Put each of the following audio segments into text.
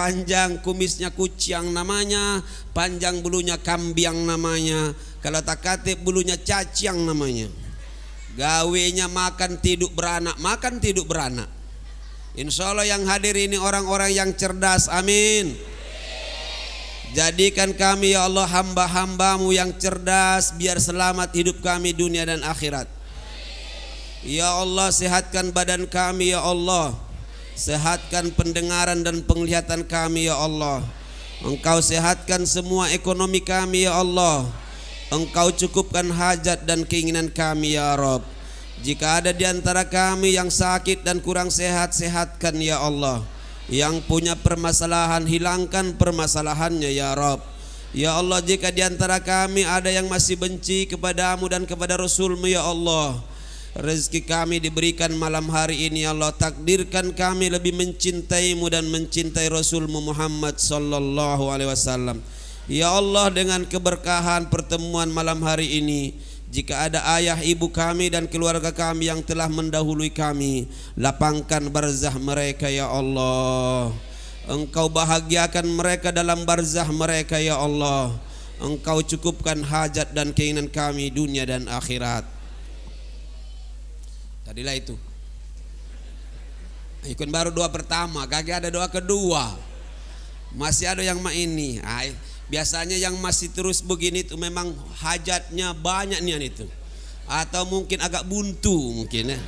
panjang kumisnya kucing namanya, panjang bulunya kambiang namanya, kalau tak katip bulunya cacing namanya. Gawenya makan tidur beranak, makan tidur beranak. Insya Allah yang hadir ini orang-orang yang cerdas, amin. Jadikan kami ya Allah hamba-hambamu yang cerdas, biar selamat hidup kami dunia dan akhirat. Ya Allah, sehatkan badan kami ya Allah, sehatkan pendengaran dan penglihatan kami ya Allah. Engkau sehatkan semua ekonomi kami ya Allah. Engkau cukupkan hajat dan keinginan kami ya Rabb. Jika ada di antara kami yang sakit dan kurang sehat, sehatkan ya Allah. Yang punya permasalahan, hilangkan permasalahannya ya Rabb. Ya Allah, jika di antara kami ada yang masih benci kepadamu dan kepada Rasulmu ya Allah, rezeki kami diberikan malam hari ini ya Allah. Takdirkan kami lebih mencintaimu dan mencintai Rasulmu Muhammad sallallahu alaihi wasallam. Ya Allah, dengan keberkahan pertemuan malam hari ini, jika ada ayah ibu kami dan keluarga kami yang telah mendahului kami, lapangkan barzah mereka ya Allah. Engkau bahagiakan mereka dalam barzah mereka ya Allah. Engkau cukupkan hajat dan keinginan kami dunia dan akhirat. Tadilah itu. Ikut baru doa pertama, kagak ada doa kedua. Masih ada yang ini. Biasanya yang masih terus begini itu memang hajatnya banyak nih itu. Atau mungkin agak buntu mungkin ya.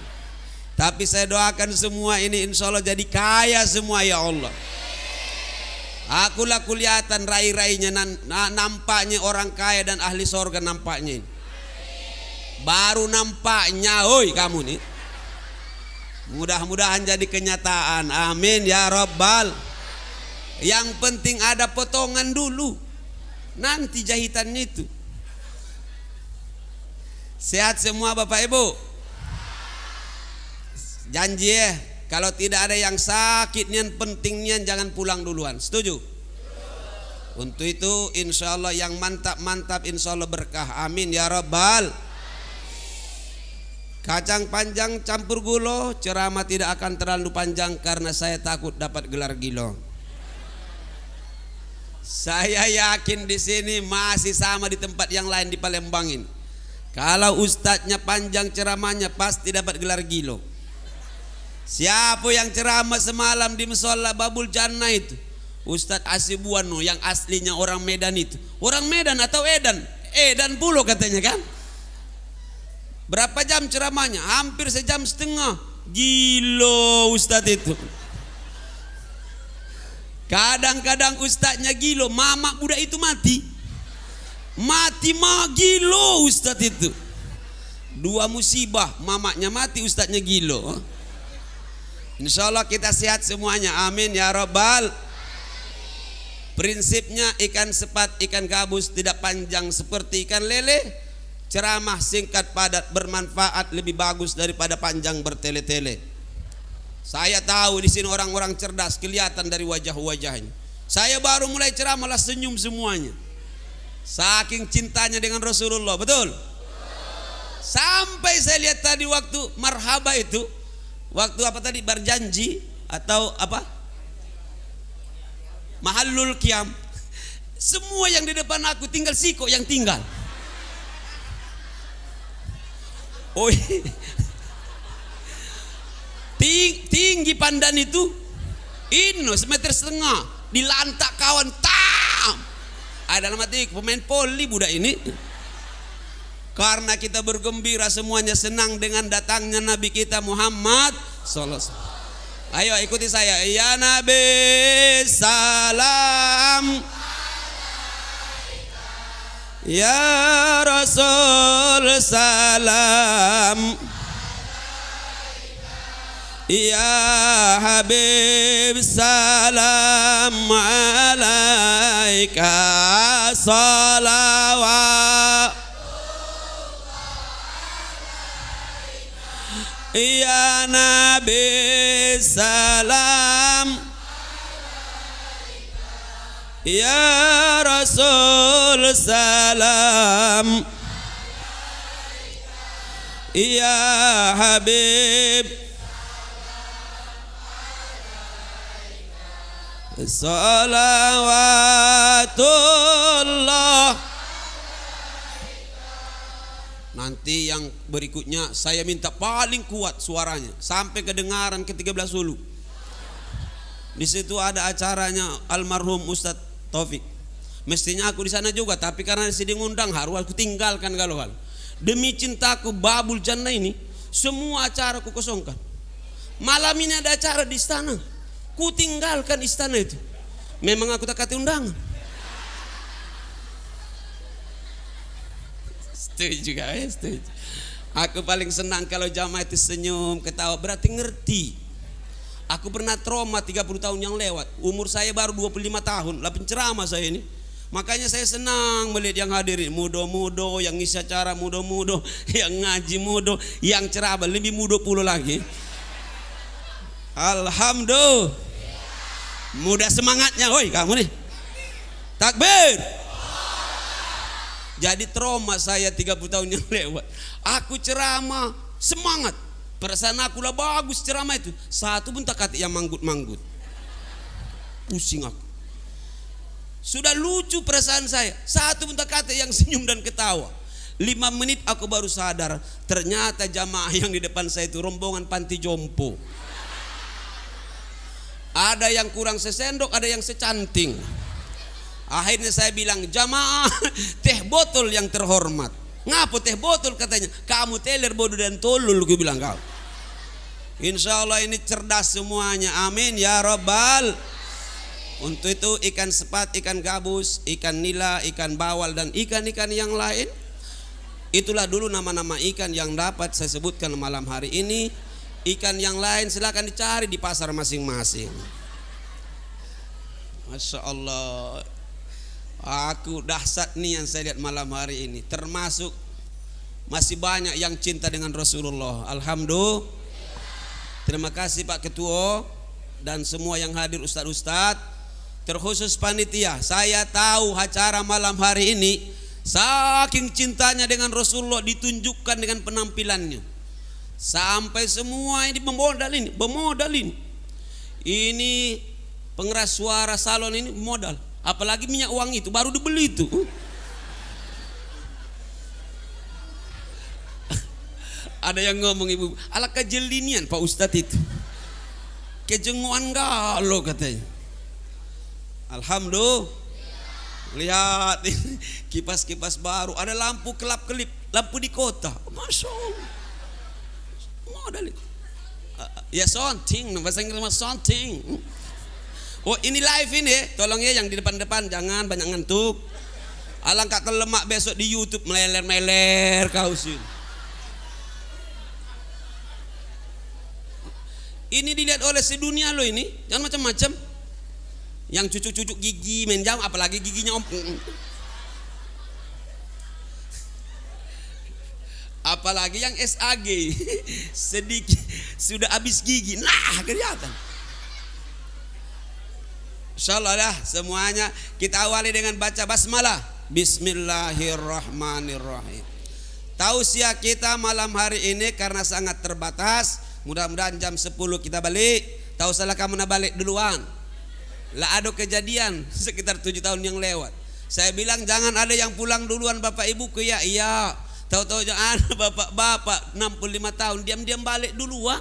Tapi saya doakan semua ini insya Allah jadi kaya semua ya Allah. Akulah kelihatan rai-rainya, nampaknya orang kaya dan ahli sorga nampaknya. Baru nampaknya, oi kamu nih. Mudah-mudahan jadi kenyataan. Amin ya Rabbal. Yang penting ada potongan dulu, nanti jahitannya itu. Sehat semua Bapak Ibu? Janji ya, kalau tidak ada yang sakit nian pentingnya jangan pulang duluan. Setuju? Untuk itu insya Allah yang mantap-mantap insya Allah berkah. Amin ya Rabbal. Kacang panjang campur gulo, ceramah tidak akan terlalu panjang karena saya takut dapat gelar gilo. Saya yakin di sini masih sama di tempat yang lain di Palembang ini. Kalau ustadznya panjang ceramahnya pasti dapat gelar gilo. Siapa yang ceramah semalam di Musola Babul Jannah itu? Ustadz Asibuano yang aslinya orang Medan itu. Orang Medan atau Edan? Edan pula katanya kan? Berapa jam ceramahnya? Hampir sejam setengah. Gilo ustadz itu. Kadang-kadang ustadznya gilo, mama budak itu mati. Mati mah gilo ustadz itu. Dua musibah, mamanya mati, ustadznya gilo. Insya Allah kita sehat semuanya, amin ya Rabbal. Prinsipnya ikan sepat, ikan gabus tidak panjang seperti ikan lele. Ceramah singkat padat bermanfaat lebih bagus daripada panjang bertele-tele. Saya tahu di sini orang-orang cerdas, kelihatan dari wajah-wajahnya. Saya baru mulai ceramah lah senyum semuanya. Saking cintanya dengan Rasulullah, betul? Sampai saya lihat tadi waktu marhaba itu, waktu apa tadi berjanji atau apa? Mahallul qiyam. Semua yang di depan aku tinggal siko yang tinggal. Oh, tinggi pandan itu, ino semeter setengah, dilantak kawan tam. Ada nama tik pemain poli budak ini. Karena kita bergembira semuanya senang dengan datangnya Nabi kita Muhammad sallallahu alaihi wasallam. Ayo ikuti saya, ya Nabi salam, ya Rasul salam, ya Habib salam alaika salawat, ya Nabi salam, ya Rasul salam, ya Habib Salawatullah. Nanti yang berikutnya saya minta paling kuat suaranya sampai kedengaran ke 13 Hulu. Di situ ada acaranya almarhum Ustadz Taufik. Mestinya aku di sana juga, tapi karena disini ngundang harus aku tinggalkan kalau hal. Demi cintaku Babul Jannah ini, semua acara ku kosongkan. Malam ini ada acara di istana, ku tinggalkan istana itu. Memang aku tak kata undangan. Setuju guys, setuju. Aku paling senang kalau jamaah itu senyum, ketawa, berarti ngerti. Aku pernah trauma 30 tahun yang lewat. Umur saya baru 25 tahun, lah penceramah saya ini. Makanya saya senang melihat yang hadirin muda-muda, yang ngisi acara muda-muda, yang ngaji muda, yang ceramah lebih muda puluh lagi. Alhamdulillah. Muda semangatnya, woi kamu nih. Takbir. Jadi trauma saya 30 tahun yang lewat. Aku ceramah semangat. Perasaan aku lah bagus ceramah itu. Satu pun tak kata yang manggut-manggut. Pusing aku. Sudah lucu perasaan saya. Satu pun tak kata yang senyum dan ketawa. 5 menit aku baru sadar. Ternyata jamaah yang di depan saya itu rombongan panti jompo. Ada yang kurang sesendok, ada yang secanting. Akhirnya saya bilang, jamaah teh botol yang terhormat. Ngapa teh botol katanya? Kamu teler bodoh dan tolol, gue bilang kau. Insya Allah ini cerdas semuanya. Amin ya Rabbal. Untuk itu ikan sepat, ikan gabus, ikan nila, ikan bawal dan ikan-ikan yang lain. Itulah dulu nama-nama ikan yang dapat saya sebutkan malam hari ini. Ikan yang lain silakan dicari di pasar masing-masing. Masya Allah. Aku dahsyat nih yang saya lihat malam hari ini. Termasuk masih banyak yang cinta dengan Rasulullah. Alhamdulillah. Terima kasih Pak Ketua dan semua yang hadir, ustadz-ustadz. Terkhusus panitia. Saya tahu acara malam hari ini saking cintanya dengan Rasulullah ditunjukkan dengan penampilannya. Sampai semua ini bermodal ini. Ini pengeras suara salon ini modal. Apalagi minyak wangi itu baru dibeli itu. Ada yang ngomong ibu, ala kejelinian Pak Ustadz itu. Kejenguan galau katanya. Alhamdulillah. Lihat kipas-kipas baru, ada lampu kelap-kelip, lampu di kota. Masya Allah. Modal itu. Ya sounding, bahasa Inggris mah sounding. Oh ini live ini, tolong ya yang di depan-depan jangan banyak ngantuk. Alangkah terlemak besok di YouTube meler-meler kau sih. Ini dilihat oleh sedunia lo ini, jangan macam-macam. Yang cucuk-cucuk gigi main jam, apalagi giginya om. Apalagi yang SAG sedikit sudah habis gigi, nah kelihatan. Insyaallah lah semuanya kita awali dengan baca basmalah. Bismillahirrahmanirrahim. Tausiah kita malam hari ini karena sangat terbatas. Mudah-mudahan jam 10 kita balik. Tahu salah kamu nak balik duluan. Lah ada kejadian sekitar 7 tahun yang lewat. Saya bilang jangan ada yang pulang duluan bapak ibuku ya. Iya. Tahu-tahu jangan bapak-bapak 65 tahun diam-diam balik duluan.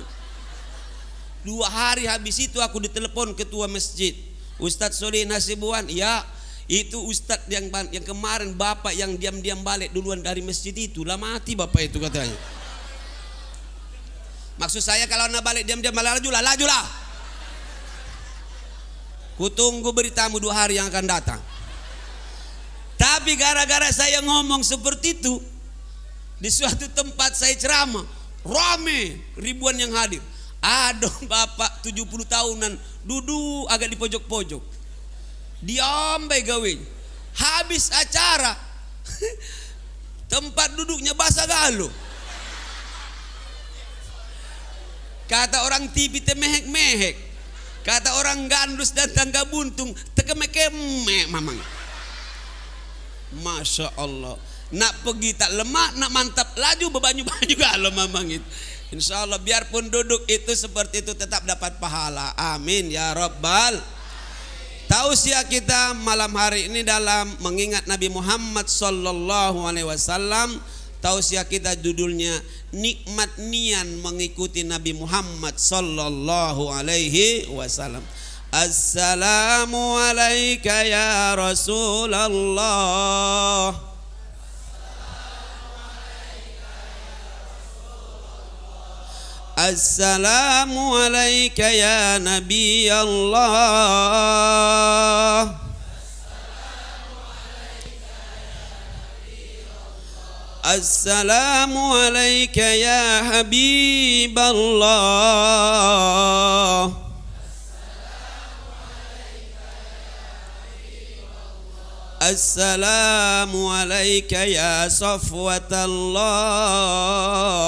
2 hari habis itu aku ditelepon ketua masjid. Ustadz Solih Nasibuan, ya itu Ustadz yang kemarin bapak yang diam-diam balik duluan dari masjid itu. Lah mati bapak itu katanya. Maksud saya kalau nak balik diam-diam lajulah. Kutunggu beritamu 2 hari yang akan datang. Tapi gara-gara saya ngomong seperti itu, di suatu tempat saya ceramah, rame ribuan yang hadir. Ada bapak 70 tahunan duduk agak di pojok-pojok. Diam baik gawe. Habis acara tempat duduknya basah galo. Kata orang TV temehek-mehek. Kata orang gandus dan tangga buntung tekeme-keme mamang. Masya Allah. Nak pergi tak lemak, nak mantap laju bebanyu-banyu galo mamang itu. Insya Allah biarpun duduk itu seperti itu tetap dapat pahala. Amin ya Rabbal. Tausiah kita malam hari ini dalam mengingat Nabi Muhammad sallallahu alaihi wasallam. Tausiah kita judulnya nikmat nian mengikuti Nabi Muhammad sallallahu alaihi wasallam. Assalamu alayka ya Rasulullah. Assalamu alayka ya Nabi Allah. Assalamu alayka ya Habib Allah. Assalamu alayka ya Safwatallah.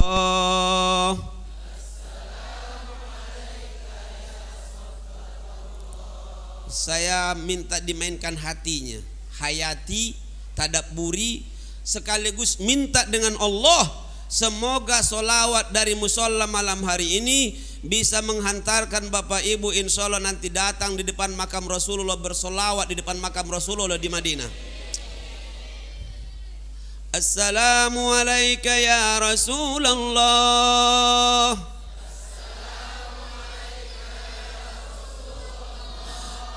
Saya minta dimainkan hatinya, hayati, tadabburi, sekaligus minta dengan Allah, semoga solawat dari musola malam hari ini bisa menghantarkan Bapak Ibu insya Allah nanti datang di depan makam Rasulullah, bersolawat di depan makam Rasulullah di Madinah. Assalamu alayka ya Rasulullah.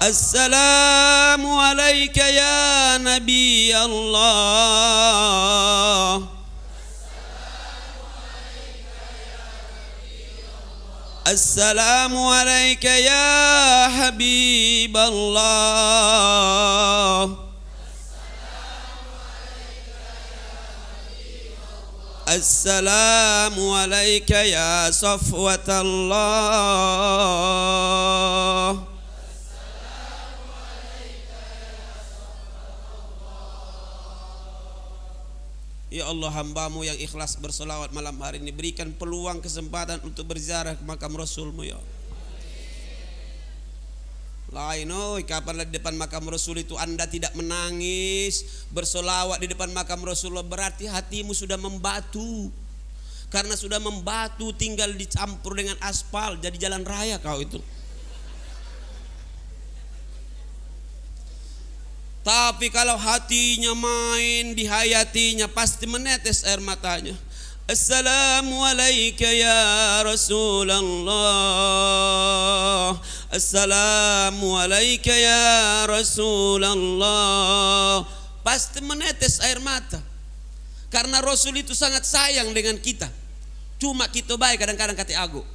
Assalamu alayka ya Nabi Allah. Assalamu alayka ya Habib Allah. Assalamu alayka ya Safwatallah. Ya Allah, hambamu yang ikhlas bersolawat malam hari ini, berikan peluang kesempatan untuk berziarah ke makam Rasulmu ya. Lain kapan di depan makam Rasul itu Anda tidak menangis, bersolawat di depan makam Rasulullah, berarti hatimu sudah membatu. Karena sudah membatu tinggal dicampur dengan aspal, jadi jalan raya kau itu. Tapi kalau hatinya main, dihayatinya, pasti menetes air matanya. Assalamu alayka ya Rasulullah. Assalamu alayka ya Rasulullah. Pasti menetes air mata. Karena Rasul itu sangat sayang dengan kita. Cuma kita baik kadang-kadang kata aku.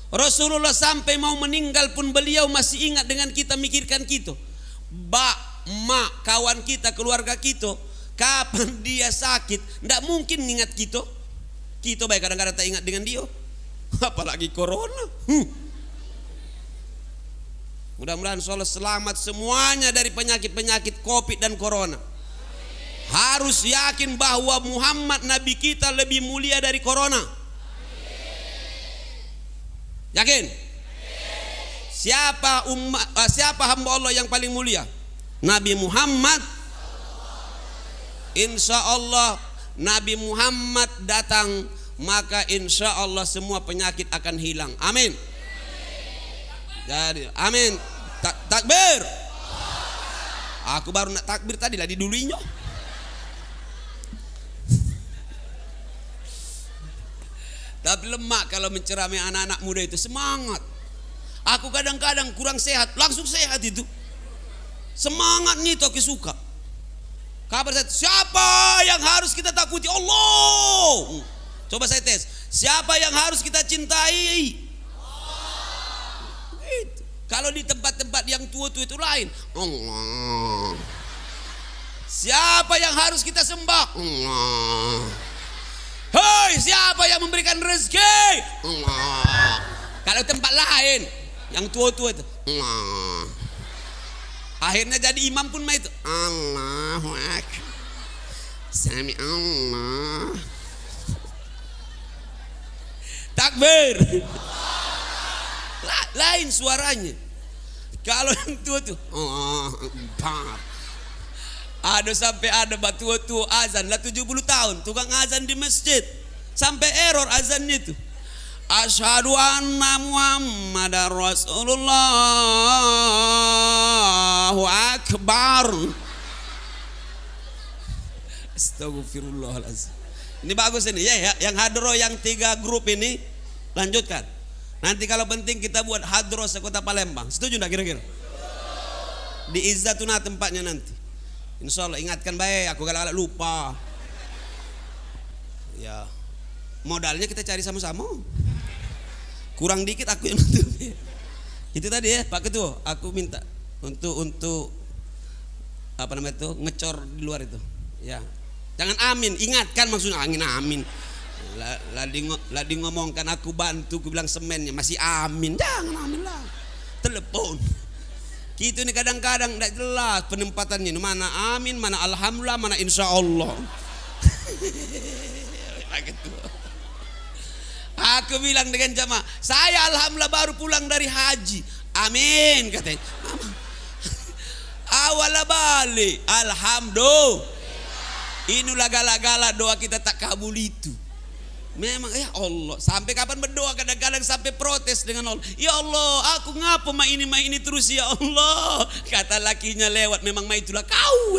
Rasulullah sampai mau meninggal pun beliau masih ingat dengan kita, mikirkan kita. Mak, kawan kita, keluarga kita, kapan dia sakit, tidak mungkin ingat kita. Kita baik kadang-kadang tak ingat dengan dia. Apalagi corona. Mudah-mudahan Allah selamat semuanya dari penyakit-penyakit COVID dan corona. Harus yakin bahwa Muhammad Nabi kita lebih mulia dari corona. Yakin? Siapa hamba Allah yang paling mulia? Nabi Muhammad. Insya Allah Nabi Muhammad datang, maka insya Allah semua penyakit akan hilang. Amin. Jadi amin. Takbir. Aku baru nak takbir tadi lah diduluinya. Tapi lemak kalau menceramai anak-anak muda itu, semangat. Aku kadang-kadang kurang sehat, langsung sehat itu. Semangat nih toki suka. Kabar saya, siapa yang harus kita takuti? Allah. Coba saya tes. Siapa yang harus kita cintai? Itu. Kalau di tempat-tempat yang tua-tua itu lain. Allah. Siapa yang harus kita sembah? Allah. Hei, siapa yang memberikan rezeki? Allah. Kalau tempat lain yang tua-tua itu Allah. Akhirnya jadi imam pun itu Allahu Akbar. Sami Allah. Takbir. Lain suaranya. Kalau yang tua tuh Allah Akbar. Ada sampai ada tua azan lah 70 tahun tukang azan di masjid, sampai error azan itu. Asyhadu anna Muhammadar Rasulullah. Allahu Akbar. Astagfirullahaladzim. Ini bagus ini ya, yang hadro yang 3 grup ini lanjutkan. Nanti kalau penting kita buat hadro sekota Palembang. Setuju enggak kira-kira? Di Izzatuna tempatnya nanti. Insya Allah ingatkan baik, aku galak-galak lupa. Ya, modalnya kita cari sama-sama. Kurang dikit aku yang nutup. Itu tadi ya Pak Ketua, aku minta untuk apa namanya itu ngecor di luar itu. Ya, jangan amin, ingatkan maksudnya angin amin. Ladi ngomongkan aku bantu, aku bilang semennya masih amin, jangan amin lah. Telepon. Gitu nih kadang-kadang tidak jelas penempatannya. Mana amin, mana alhamdulillah, mana insya Allah. Pak Ketua. Aku bilang dengan jamaah, saya alhamdulillah baru pulang dari haji. Amin katanya. Awal balik, alhamdulillah. Inilah gala-gala doa kita tak kabul itu. Memang ya Allah, sampai kapan berdoa kadang-kadang sampai protes dengan Allah. Ya Allah, aku ngapa ma ini terus ya Allah. Kata lakinya lewat, memang ma itulah kau.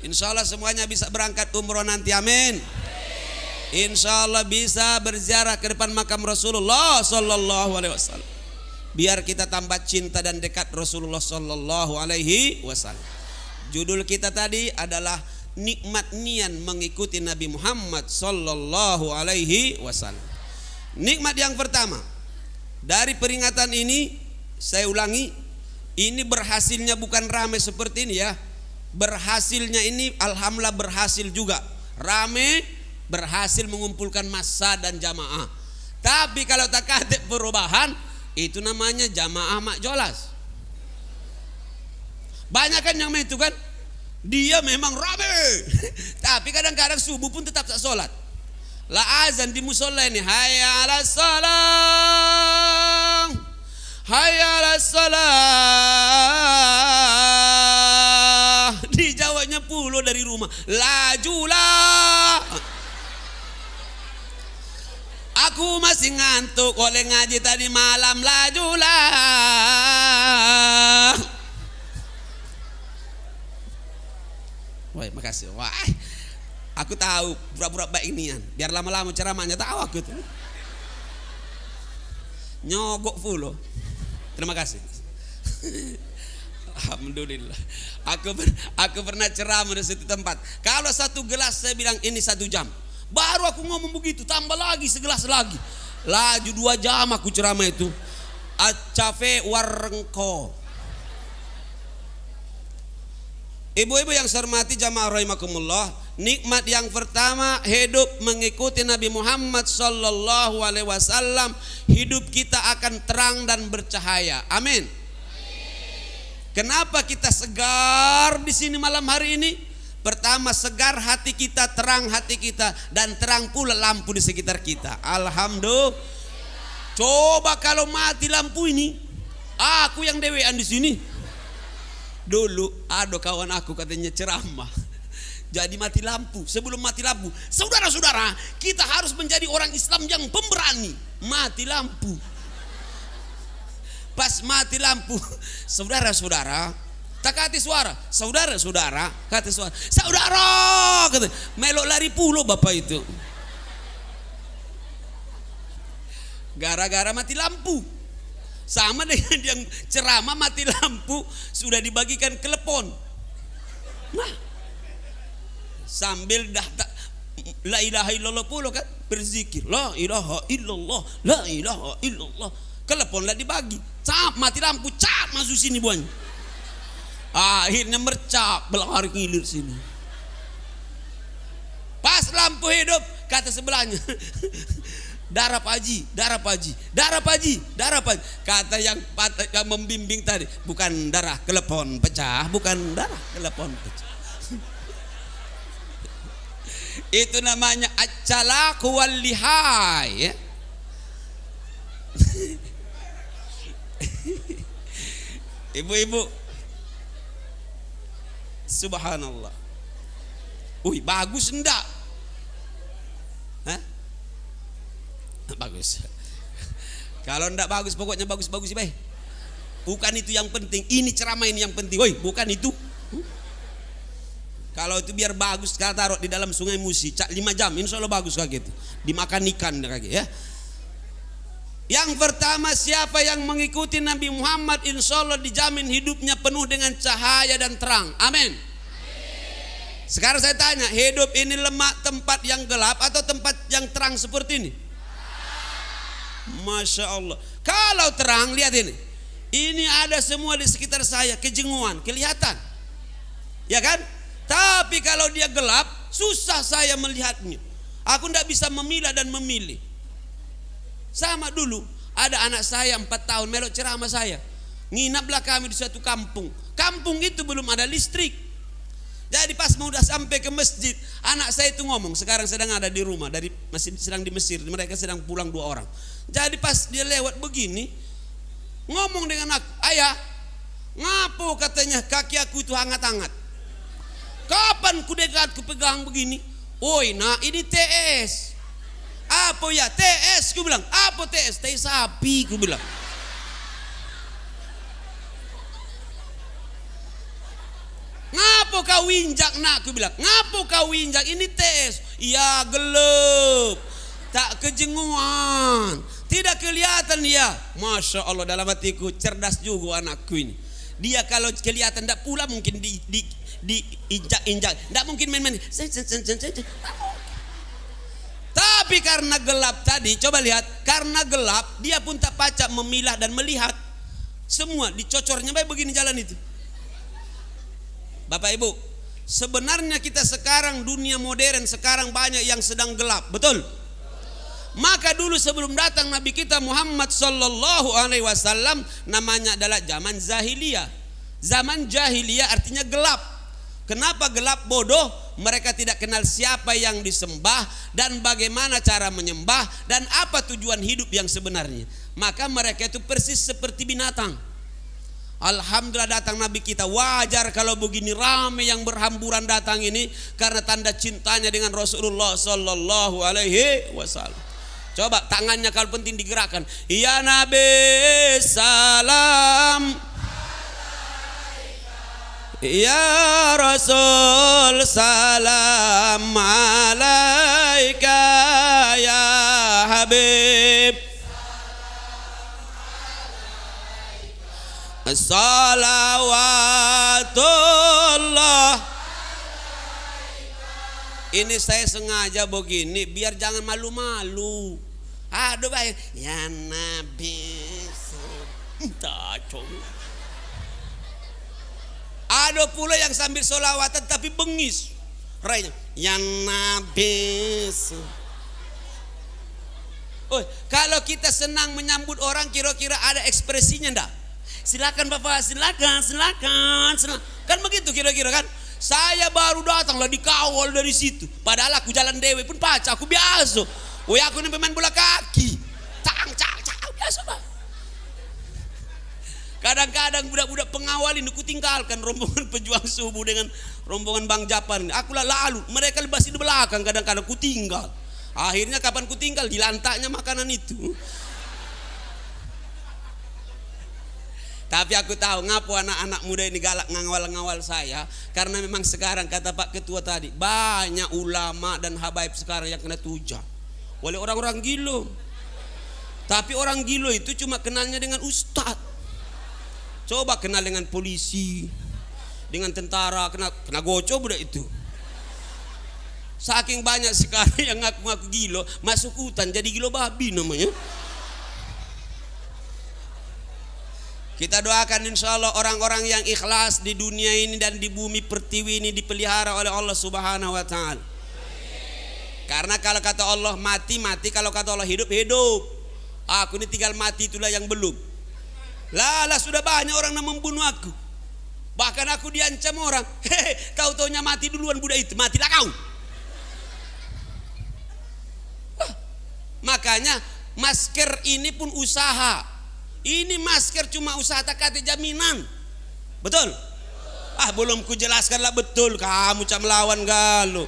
Insya Allah semuanya bisa berangkat umroh nanti, amin. Insya Allah bisa berziarah ke depan makam Rasulullah Sallallahu Alaihi Wasallam. Biar kita tambah cinta dan dekat Rasulullah Sallallahu Alaihi Wasallam. Judul kita tadi adalah nikmat nian mengikuti Nabi Muhammad Sallallahu Alaihi Wasallam. Nikmat yang pertama dari peringatan ini, saya ulangi, ini berhasilnya bukan rame seperti ini ya. Berhasilnya ini alhamdulillah berhasil juga. Rame berhasil mengumpulkan massa dan jamaah. Tapi kalau tak ada perubahan, itu namanya jamaah mak jolas. Banyak kan yang itu kan, dia memang rame. Tapi kadang-kadang subuh pun tetap tak sholat. La azan di musola ini, hayya ala salam, hayya ala salam. Dijawabnya pulau dari rumah, lajulah. Aku masih ngantuk oleh ngaji tadi malam, lajulah. Wah, makasih. Wah, aku tahu pura-pura baik nian. Biar lama-lama ceramahnya tahu aku tuh. Nyogok full. Terima kasih. Alhamdulillah. Aku pernah ceramah di situ tempat. Kalau 1 gelas saya bilang ini 1 jam. Baru aku ngomong begitu, tambah lagi segelas lagi. Laju 2 jam aku ceramah itu. Acafe warengko. Ibu-ibu yang saya hormati jamaah rahimakumullah, nikmat yang pertama hidup mengikuti Nabi Muhammad Sallallahu Alaihi Wasallam, hidup kita akan terang dan bercahaya. Amin. Kenapa kita segar di sini malam hari ini? Pertama, segar hati kita, terang hati kita, dan terang pula lampu di sekitar kita. Alhamdulillah. Coba kalau mati lampu ini, aku yang dewean di sini. Dulu ada kawan aku katanya ceramah, jadi mati lampu. Sebelum mati lampu, saudara-saudara, kita harus menjadi orang Islam yang pemberani. Mati lampu. Pas mati lampu, saudara-saudara, tak kati suara, saudara-saudara, kata suara, saudara, kata, melok lari pulau bapak itu. Gara-gara mati lampu. Sama dengan yang ceramah mati lampu, sudah dibagikan telepon. Nah, sambil dah tak la ilaha illallah pulau kan, berzikir la ilaha illallah, la ilaha illallah. Telepon lah dibagi, cap mati lampu, cap masuk sini buahnya. Akhirnya mercap belakang ngilir sini. Pas lampu hidup, kata sebelahnya, darah Pak Haji, darah Pak Haji, darah Pak Haji, darah Pak Haji. Kata yang membimbing tadi, bukan darah telepon pecah, bukan darah telepon pecah. Itu namanya acalaku wal lihai, ya. Ibu-ibu, subhanallah. Bagus enggak? Hah? bagus. Kalau ndak bagus pokoknya bagus-bagus sih, baik. Bukan itu yang penting. Ini ceramah ini yang penting. Woi, bukan itu. Kalau itu biar bagus, kata taruh di dalam sungai Musi, 5 jam, insya Allah bagus kayak gitu. Dimakan ikan kayak ya. Yang pertama, siapa yang mengikuti Nabi Muhammad, insya Allah dijamin hidupnya penuh dengan cahaya dan terang. Amin. Sekarang saya tanya, hidup ini lemak tempat yang gelap atau tempat yang terang seperti ini? Masya Allah. Kalau terang, lihat ini. Ini ada semua di sekitar saya, kejenguan, kelihatan. Ya kan? Tapi kalau dia gelap, susah saya melihatnya. Aku tidak bisa memilah dan memilih. Sama dulu, ada anak saya 4 tahun melok ceramah saya. Nginaplah kami di suatu kampung. Kampung itu belum ada listrik. Jadi pas mau udah sampai ke masjid, anak saya itu ngomong, sekarang sedang ada di rumah, masih sedang di Mesir, mereka sedang pulang 2 orang. Jadi pas dia lewat begini, ngomong dengan aku, ayah, ngapo katanya kaki aku itu hangat-hangat. Kapan ku dekat ku pegang begini? Oi, nah ini TS. Apa ya TS? Ku bilang, apa TS? TS sapi, ku bilang. Ngapo kau injak nak? Ku bilang, ngapo kau injak? Ini TS. Ya gelap, tak kejenguan, tidak kelihatan ya. Masya Allah, dalam hatiku cerdas juga anakku ini. Dia kalau kelihatan tidak pula mungkin diinjak-injak, tidak mungkin main-main. Tapi karena gelap tadi, coba lihat, karena gelap dia pun tak pacak memilah dan melihat. Semua dicocornya baik begini jalan itu. Bapak Ibu, sebenarnya kita sekarang dunia modern sekarang banyak yang sedang gelap, betul? Maka dulu sebelum datang Nabi kita Muhammad sallallahu alaihi wasallam, namanya adalah zaman jahiliyah. Zaman jahiliyah artinya gelap. Kenapa gelap? Bodoh. Mereka tidak kenal siapa yang disembah dan bagaimana cara menyembah dan apa tujuan hidup yang sebenarnya. Maka mereka itu persis seperti binatang. Alhamdulillah datang Nabi kita. Wajar kalau begini ramai yang berhamburan datang ini, karena tanda cintanya dengan Rasulullah sallallahu alaihi wasallam. Coba tangannya kalau penting digerakkan. Ya Nabi salam, ya Rasul salam alaika, ya Habib salawatullah. Ini saya sengaja begini biar jangan malu-malu. Aduh baik, ya Nabi tacung. Ada pula yang sambil solawatan tapi bengis. Rayanya, ya Nabi. Oh, kalau kita senang menyambut orang, kira-kira ada ekspresinya enggak? Silakan Bapak, silakan. Kan begitu kira-kira kan? Saya baru datang lah dikawal dari situ. Padahal aku jalan dewe pun pacar, aku biasa. Woi, aku ini pemain bola kaki. Cang biasa Pak. Kadang-kadang budak-budak pengawal ini kutinggalkan rombongan pejuang subuh dengan rombongan Bang Japan. Aku lah lalu, mereka lebasi di belakang, kadang-kadang kutinggal. Akhirnya kapan kutinggal? Di lantaknya makanan itu. Tapi aku tahu ngapo anak-anak muda ini galak ngawal-ngawal saya, karena memang sekarang kata Pak Ketua tadi, banyak ulama dan habaib sekarang yang kena tuja oleh orang-orang gilo. Tapi orang gilo itu cuma kenalnya dengan ustadz. Coba kenal dengan polisi, dengan tentara, kena goco budak itu. Saking banyak sekali yang ngaku-ngaku gilo, masuk hutan jadi gilo babi namanya. Kita doakan insya Allah orang-orang yang ikhlas di dunia ini dan di bumi pertiwi ini dipelihara oleh Allah Subhanahu wa ta'ala. Karena kalau kata Allah mati, kalau kata Allah hidup. Aku ini tinggal mati, itulah yang belum. Lah sudah banyak orang yang membunuh aku. Bahkan aku diancam orang. Kau taunya mati duluan budak itu, matilah kau. Makanya masker ini pun usaha. Ini masker cuma usaha, tak kata jaminan. Betul? Belum ku jelaskan lah betul. Kamu cam lawan galuh.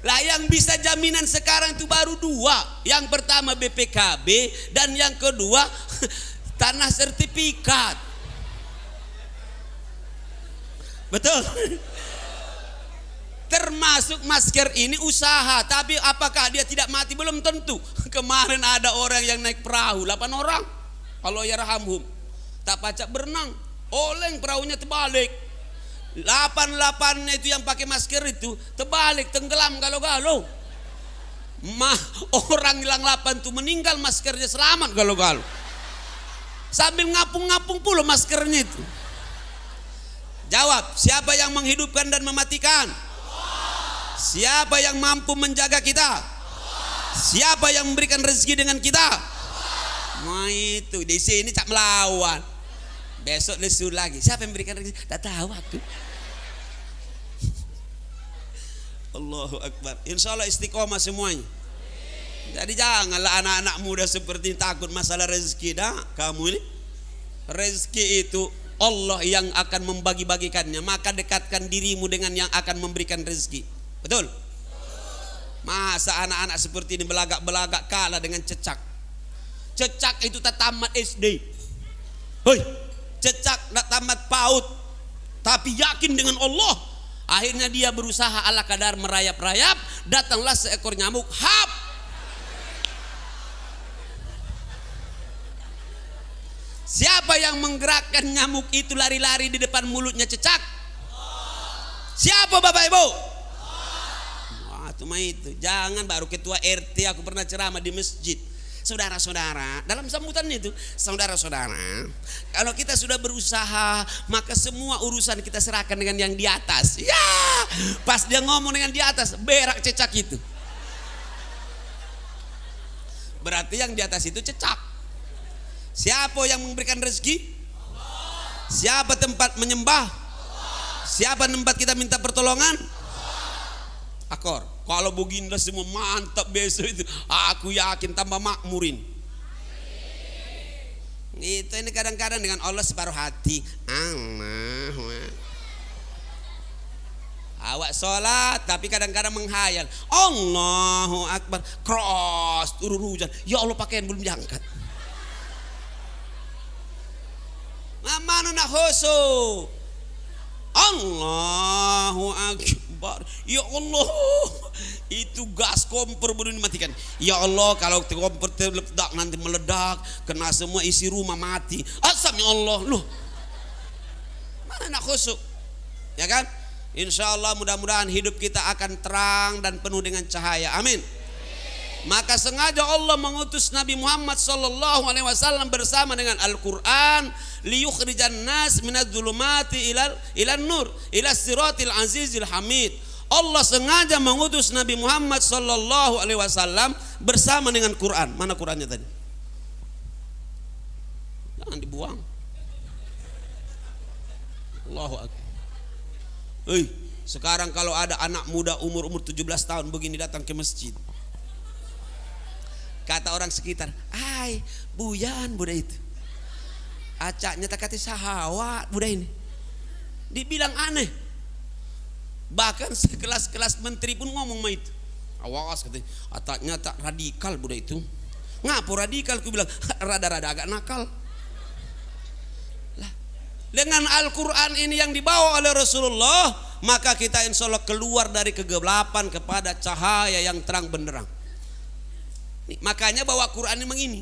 Lah yang bisa Ternyata jaminan sekarang itu baru dua. Yang pertama BPKB dan yang kedua tanah sertifikat. Betul. Termasuk masker ini usaha, tapi apakah dia tidak mati? Belum tentu. Kemarin ada orang yang naik perahu 8 orang. Allah yarhamhum. Tak pacak berenang, oleng perahunya terbalik. 8-8-nya itu yang pakai masker itu terbalik, tenggelam galau-galau. Orang hilang 8 itu meninggal, maskernya selamat galau-galau. Sambil ngapung-ngapung pula maskernya itu. Jawab, siapa yang menghidupkan dan mematikan? Siapa yang mampu menjaga kita? Siapa yang memberikan rezeki dengan kita? Nah itu, di sini tak melawan. Besok lesu lagi. Siapa yang memberikan rezeki? Tak tahu aku. Allahu Akbar. Insya Allah istiqomah semuanya. Jadi janganlah anak-anak muda seperti takut masalah rezeki. Dah, kamu ini rezeki itu Allah yang akan membagi-bagikannya. Maka dekatkan dirimu dengan yang akan memberikan rezeki. Betul? Masa anak-anak seperti ini belagak-belagak kalah dengan cecak. Cecak itu tak tamat SD. Hoi, cecak tak tamat PAUD, tapi yakin dengan Allah. Akhirnya dia berusaha ala kadar merayap-rayap. Datanglah seekor nyamuk, hap. Siapa yang menggerakkan nyamuk itu lari-lari di depan mulutnya cecak? Siapa Bapak Ibu? Cuma itu. Jangan baru ketua RT aku pernah ceramah di masjid. Saudara-saudara, dalam sambutan itu, saudara-saudara, kalau kita sudah berusaha, maka semua urusan kita serahkan dengan yang di atas. Ya, pas dia ngomong dengan di atas, berak cecak itu. Berarti yang di atas itu cecak. Siapa yang memberikan rezeki? Siapa tempat menyembah? Siapa tempat kita minta pertolongan? Akor. Kalau begini semua mantap besok itu, aku yakin tambah makmurin. Itu ini kadang-kadang dengan Allah separuh hati. Awak sholat tapi kadang-kadang menghayal. Allahu Akbar. Cross turun hujan. Ya Allah pakaian belum diangkat. Mana nak khusyuk? Allahu Akbar. Ya Allah, itu gas kompor belum dimatikan. Ya Allah, kalau kompor terledak nanti meledak, kena semua isi rumah mati. Asam ya Allah, loh. Mana nak khusyuk? Ya kan? Insya Allah mudah-mudahan hidup kita akan terang dan penuh dengan cahaya. Amin. Maka sengaja Allah mengutus Nabi Muhammad sallallahu alaihi wasallam bersama dengan Al-Qur'an liyukhrijan nas minadz-dzulumati ilal nur ila siratil azizil hamid. Allah sengaja mengutus Nabi Muhammad sallallahu alaihi wasallam bersama dengan Quran. Mana Qurannya tadi? Jangan dibuang. Allahu Akbar. Sekarang kalau ada anak muda umur 17 tahun begini datang ke masjid, kata orang sekitar, "Ai, buyan budak itu. Acaknya tak kata sahawat budak ini." Dibilang aneh. Bahkan sekelas-kelas menteri pun ngomong mah itu. Awas katanya, acaknya tak radikal budak itu. Ngapa radikal? Aku bilang, rada-rada agak nakal. Lah, dengan Al-Quran ini yang dibawa oleh Rasulullah, maka kita insya Allah keluar dari kegelapan kepada cahaya yang terang benderang. Makanya bawa Quran ini begini.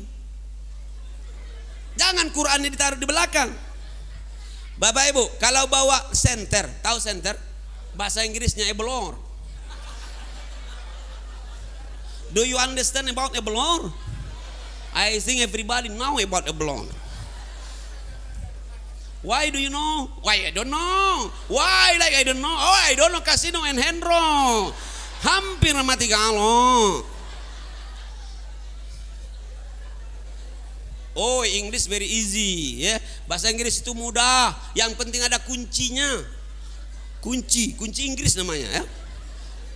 Jangan Quran ini ditaruh di belakang. Bapak Ibu, kalau bawa senter, tahu senter? Bahasa Inggrisnya eblor. Do you understand about eblor? I think everybody know about eblor. Why do you know? Why I don't know. Why like I don't know? Oh, I don't know casino and Henro. Hampir mati kalau. Oh, English very easy, ya. Bahasa Inggris itu mudah. Yang penting ada kuncinya. Kunci Inggris namanya, ya.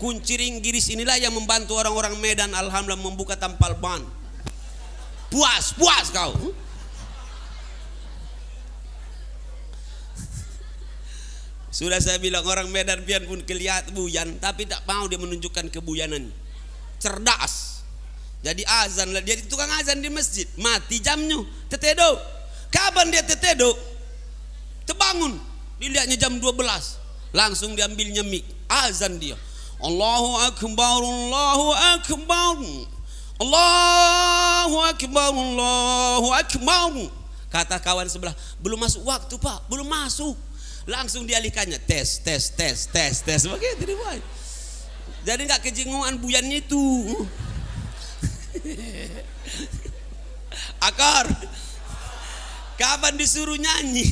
Kunci Inggris inilah yang membantu orang-orang Medan alhamdulillah membuka tampal ban. Puas kau. Sudah saya bilang orang Medan pian pun kelihatan buyan, tapi tak mau dia menunjukkan kebuyanan. cerdas. Jadi azan lah, dia tukang azan di masjid, mati jamnya, tetedo. Kapan dia tetedo? Terbangun, dilihatnya jam 12, langsung diambilnya mik, azan dia. Allahu Akbar, Allahu Akbar, Allahu Akbar, Allahu Akbar. Kata kawan sebelah, belum masuk waktu Pak, belum masuk. Langsung dialihkannya, tes, begitu dibuat. Jadi nggak kejenguan buyan itu. Akar, kapan disuruh nyanyi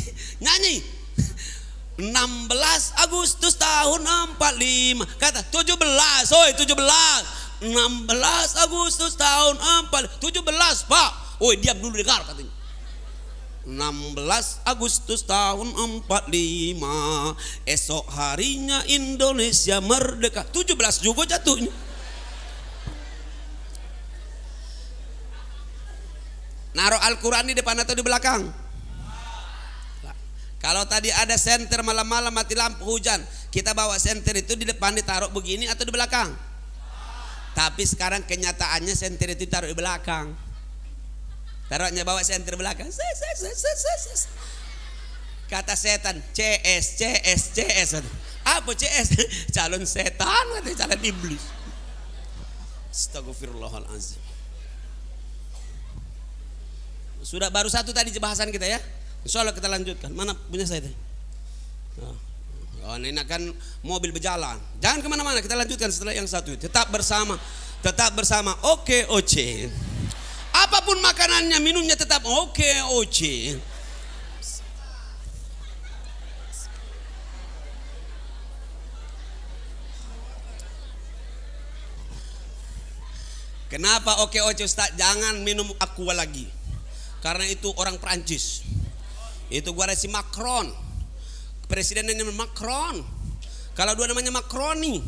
16 Agustus tahun 45, kata 17, oi 17, 16 Agustus tahun 17 Pak, oi diam dulu dengar katanya. 16 Agustus tahun 45, esok harinya Indonesia merdeka. 17 juga jatuhnya. Naruh Al-Quran di depan atau di belakang? Kalau tadi ada senter malam-malam mati lampu hujan, kita bawa senter itu di depan ditaruh begini atau di belakang? Tapi sekarang kenyataannya senter itu taruh di belakang. Taruhnya bawa senter belakang. Kata setan, CS. Apa CS? Calon setan, calon iblis. Astagfirullahaladzim. Sudah baru satu tadi bahasan kita ya. Insyaallah kita lanjutkan. Mana punya saya tadi? Oh, ini akan mobil berjalan. Jangan kemana-mana, kita lanjutkan setelah yang satu. Tetap bersama. Oke Oce. Apapun makanannya, minumnya tetap oke Oce. Kenapa oke Oce Ustaz? Jangan minum aqua lagi. Karena itu orang Prancis. Itu gua ada si Macron. Presidennya namanya Macron. Kalau dua namanya Macroni.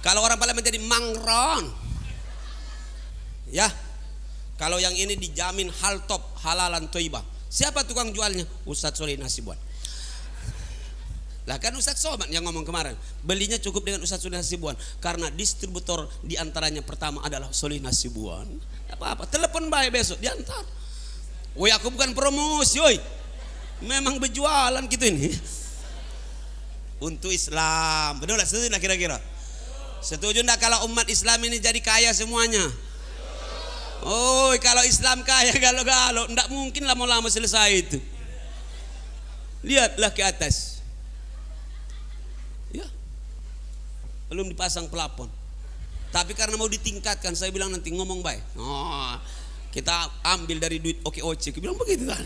Kalau orang Palembang jadi Mangron. Ya. Kalau yang ini dijamin hal top, halalan toibah. Siapa tukang jualnya? Ustadz Soleh Nasibuan. Lah kan Ustadz Sobat yang ngomong kemarin, belinya cukup dengan Ustadz Soleh Nasibuan karena distributor diantaranya pertama adalah Soleh Nasibuan. Apa-apa, telepon baik besok diantar. Woi aku bukan promosi, woi. Memang berjualan gitu ini. Untuk Islam, benar lah, setuju lah kira-kira. Setuju enggak kalau umat Islam ini jadi kaya semuanya? Oh, kalau Islam kaya galau-galau, enggak mungkin lama-lama selesai itu. Lihatlah ke atas. Ya. Belum dipasang pelapon. Tapi karena mau ditingkatkan, saya bilang nanti ngomong baik. Oh, kita ambil dari duit OKOC. Kita bilang begitu kan.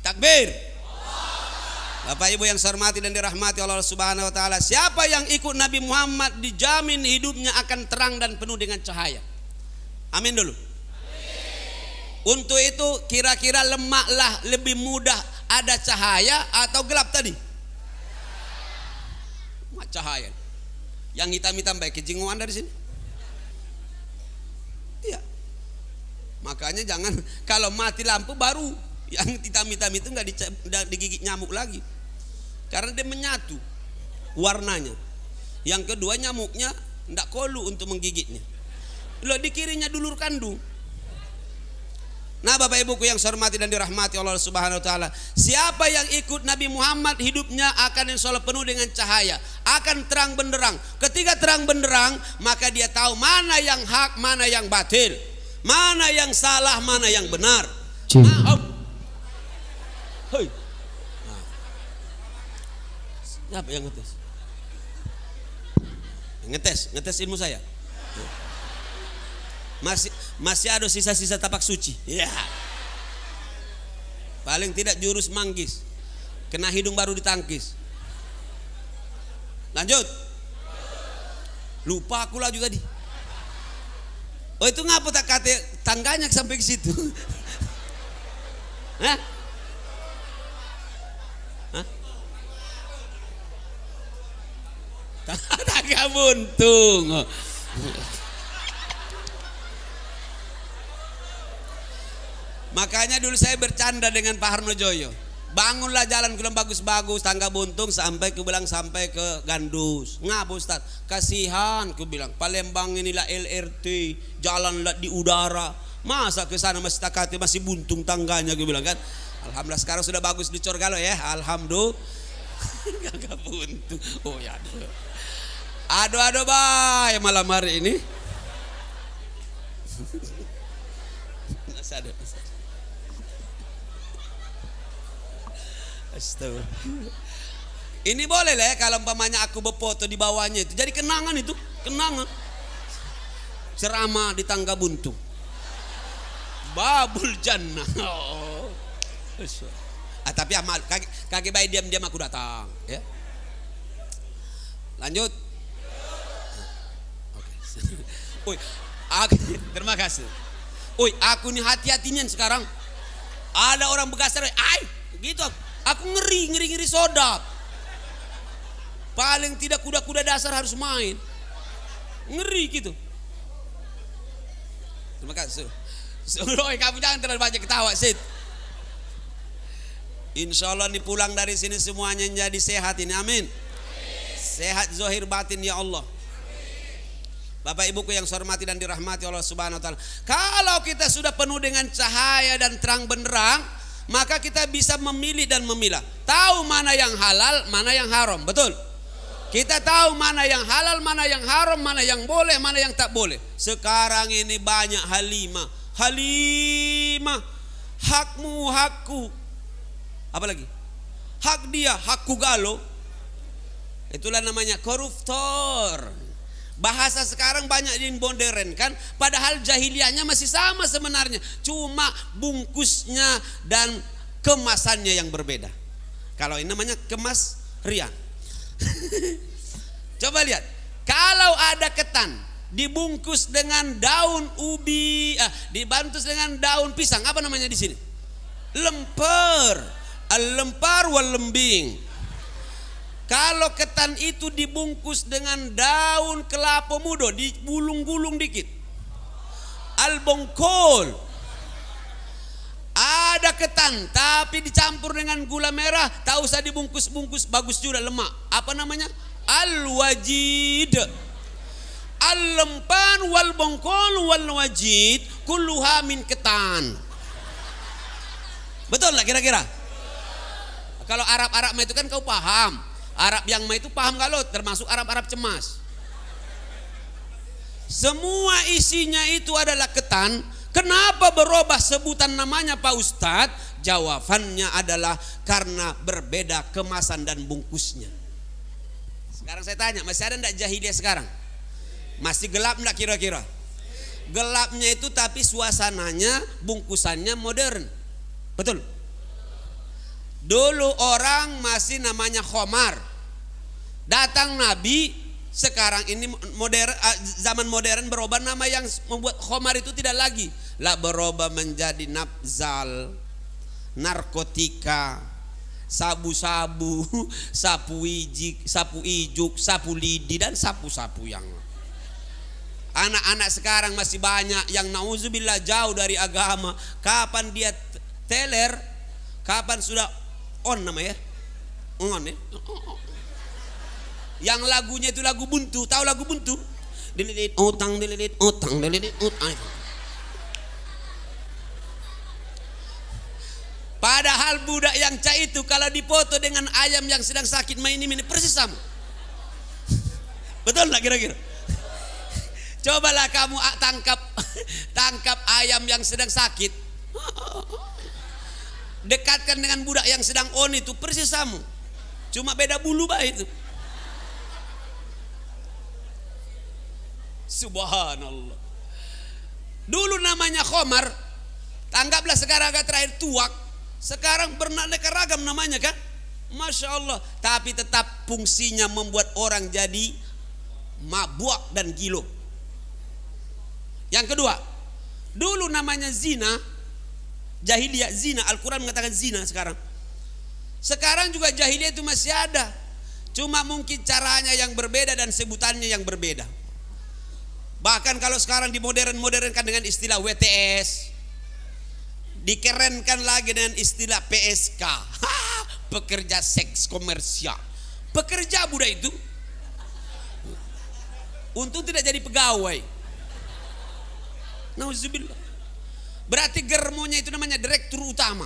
Takbir. Bapak Ibu yang saya hormati dan dirahmati Allah Subhanahu wa taala, siapa yang ikut Nabi Muhammad dijamin hidupnya akan terang dan penuh dengan cahaya. Amin dulu. Amin. Untuk itu kira-kira lemaklah lebih mudah ada cahaya atau gelap tadi? Cahaya. Yang hitam-hitam baik kejinguan dari sini. Iya. Makanya jangan kalau mati lampu baru yang hitam-hitam itu nggak digigit nyamuk lagi. Karena dia menyatu warnanya. Yang kedua nyamuknya ndak kolu untuk menggigitnya. Lo di kirinya dulur kandung. Nah Bapak Ibuku yang saya hormati dan dirahmati Allah Subhanahu wa taala, siapa yang ikut Nabi Muhammad hidupnya akan insyaallah penuh dengan cahaya, akan terang benderang. Ketika terang benderang, maka dia tahu mana yang hak, mana yang batil, mana yang salah, mana yang benar. Hei. Siapa yang ngetes? Ngetes ilmu saya. Masih ada sisa-sisa tapak suci. Ya. Paling tidak jurus manggis. Kena hidung baru ditangkis. Lanjut. Lupa aku lagi tadi. Oh itu ngapa tak kata tangganya sampai ke situ? Hah? Hah? Tangga buntung. Makanya dulu saya bercanda dengan Pak Harno Joyo. Bangunlah jalan bilang bagus-bagus, tangga buntung sampai ku bilang sampai ke Gandus. Ngapa Ustaz? Kasihan ku bilang. Palembang inilah LRT, jalan di udara. Masa ke sana masih takati masih buntung tangganya ku bilang kan. Alhamdulillah sekarang sudah bagus di Corgalo ya. Alhamdulillah. Kagak buntung. Oh ya aduh. Aduh bay malam hari ini. Astaga. Ini boleh lah ya kalau umpamanya aku berfoto di bawahnya itu. Jadi kenangan itu, kenangan. Ceramah di tangga buntu. Babul Jannah. Oh. Tapi amal kaki baik diam-diam aku datang, ya. Lanjut. Oke. Terima kasih. Aku nih hati-hatinya sekarang. Ada orang Bekasi, gitu. Aku ngeri sodap. Paling tidak kuda-kuda dasar harus main. Ngeri gitu. Terima kasih. Kamu jangan terlalu banyak ketawa, Sid. Insya Allah nih pulang dari sini semuanya jadi sehat ini, amin. Sehat zahir batin ya Allah. Bapak ibuku yang saya hormati dan dirahmati Allah Subhanahu wa taala. Kalau kita sudah penuh dengan cahaya dan terang benderang, maka kita bisa memilih dan memilah. Tahu mana yang halal, mana yang haram. Betul? Kita tahu mana yang halal, mana yang haram, mana yang boleh, mana yang tak boleh. Sekarang ini banyak halimah. Hakmu, hakku. Apa lagi? Hak dia, hakku galo. Itulah namanya koruptor. Bahasa sekarang banyak yang modern kan, padahal jahiliyahnya masih sama sebenarnya, cuma bungkusnya dan kemasannya yang berbeda. Kalau ini namanya kemas rian. Coba lihat, kalau ada ketan dibungkus dengan daun ubi, dibungkus dengan daun pisang, apa namanya di sini? Lemper, al-lempar wal lembing. Kalau ketan itu dibungkus dengan daun kelapa muda, digulung-gulung dikit, al-bongkol. Ada ketan tapi dicampur dengan gula merah, tak usah dibungkus-bungkus, bagus juga, lemak. Apa namanya? Al-wajid. Al-lempan wal bongkol wal wajid kulluha min ketan. Betul lah kira-kira? Kalau Arab-Arab itu kan kau paham. Arab yang itu paham kalau termasuk Arab-Arab cemas. Semua isinya itu adalah ketan. Kenapa berubah sebutan namanya Pak Ustadz? Jawabannya adalah karena berbeda kemasan dan bungkusnya. Sekarang saya tanya, masih ada enggak jahiliyah sekarang? Masih gelap enggak kira-kira? Gelapnya itu tapi suasananya, bungkusannya modern. Betul? Dulu orang masih namanya khomar. Datang Nabi, sekarang ini modern, zaman modern berubah nama yang membuat khomar itu tidak lagi. Lah berubah menjadi nafzal, narkotika, sabu-sabu, sapu ijuk, sapu lidi dan sapu-sapu yang. Anak-anak sekarang masih banyak yang nauzubillah jauh dari agama. Kapan dia teler, kapan sudah on namanya, on ya. Yang lagunya itu lagu buntu, tahu lagu buntu? Dililit utang, dililit utang, dililit utang. Padahal budak yang cah itu kalau dipoto dengan ayam yang sedang sakit main ini persis sama. Betul nggak kira-kira? Cobalah kamu tangkap ayam yang sedang sakit. Dekatkan dengan budak yang sedang on itu persis sama. Cuma beda bulu bah itu. Subhanallah. Dulu namanya khomar, tanggaplah sekarang agak terakhir tuak. Sekarang beraneka ragam namanya kan? Masya Allah. Tapi tetap fungsinya membuat orang jadi mabuk dan gilo. Yang kedua, dulu namanya zina. Jahiliyah zina, Al-Quran mengatakan zina sekarang. Sekarang juga jahiliyah itu masih ada. Cuma mungkin caranya yang berbeda dan sebutannya yang berbeda. Bahkan kalau sekarang dimodernkan dengan istilah WTS, dikerenkan lagi dengan istilah PSK. pekerja seks komersial. Pekerja budak itu. Untung tidak jadi pegawai. Nauzubillah. Berarti germonya itu namanya direktur utama.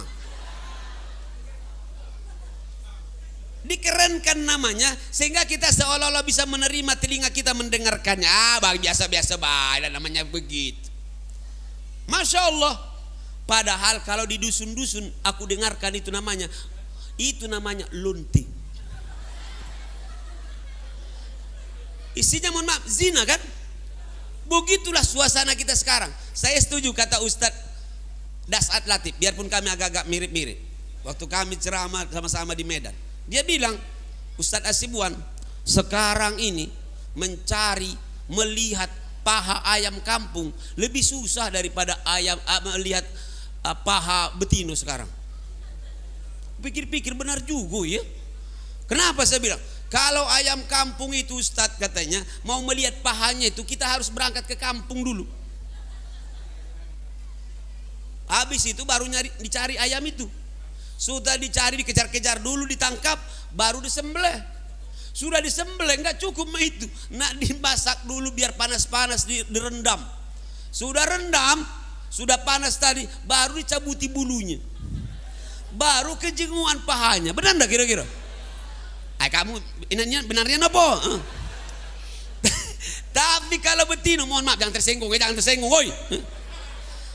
Dikerenkan namanya sehingga kita seolah-olah bisa menerima, telinga kita mendengarkannya. Biasa-biasa baik, namanya begitu. Masya Allah. Padahal kalau di dusun-dusun aku dengarkan itu namanya lunti. Isinya mohon maaf zina kan? Begitulah suasana kita sekarang. Saya setuju kata Ustadz Dasat Latif, biarpun kami agak-agak mirip-mirip. Waktu kami ceramah sama-sama di Medan, dia bilang, Ustadz Asibuan, sekarang ini melihat paha ayam kampung lebih susah daripada melihat paha betina sekarang. Pikir-pikir benar juga ya. Kenapa saya bilang? Kalau ayam kampung itu Ustadz katanya mau melihat pahanya itu kita harus berangkat ke kampung dulu. Habis itu baru dicari ayam itu. Sudah dicari, dikejar-kejar dulu, ditangkap, baru disembelih. Sudah disembelih enggak cukup mah itu. Nak dimasak dulu biar panas-panas, direndam. Sudah rendam, sudah panas tadi, baru dicabuti bulunya. Baru kejenguan pahanya. Benar enggak kira-kira? Kamu benarnya apa? Tapi kalau betina, mohon maaf jangan tersinggung, oi.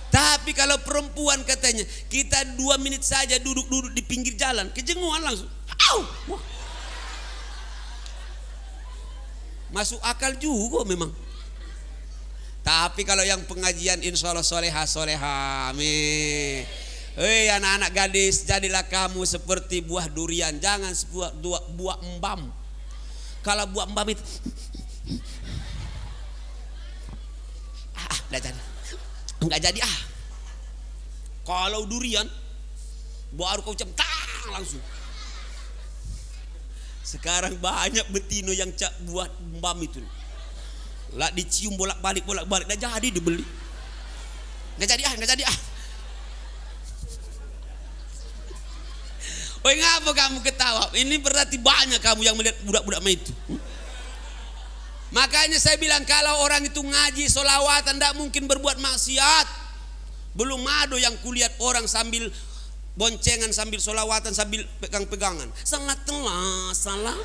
Tapi kalau perempuan katanya kita 2 menit saja duduk-duduk di pinggir jalan, kejenguan langsung. Masuk akal juga memang. Tapi kalau yang pengajian insya Allah soleha, amin. Hei anak-anak gadis, jadilah kamu seperti buah durian, jangan buah embam. Kalau buah embam itu enggak jadi. Kalau durian baru kau centang langsung. Sekarang banyak betino yang buah embam itu. Lah dicium bolak-balik dah jadi dibeli. Enggak jadi. Oi, ngapa kamu ketawa? Ini berarti banyak kamu yang melihat budak-budak itu. Makanya saya bilang kalau orang itu ngaji solawatan tidak mungkin berbuat maksiat. Belum ada yang kulihat orang sambil boncengan, sambil solawatan, sambil pegang-pegangan. Salah.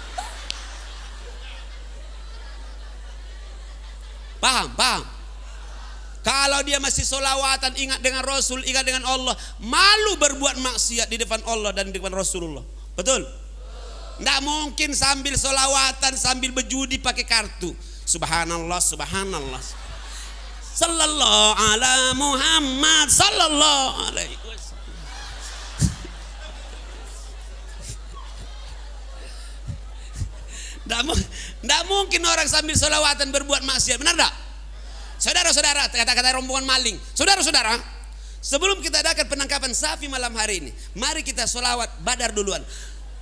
Paham? Kalau dia masih solawatan, ingat dengan Rasul, ingat dengan Allah, malu berbuat maksiat di depan Allah dan di depan Rasulullah. Betul? Tidak mungkin sambil solawatan, sambil berjudi pakai kartu. Subhanallah. Sallallahu ala Muhammad sallallahu alaihi wasallam. Tidak mungkin orang sambil solawatan berbuat maksiat. Benar tak? Saudara-saudara, kata-kata rombongan maling. Saudara-saudara, sebelum kita adakan penangkapan Safi malam hari ini, mari kita solawat badar duluan.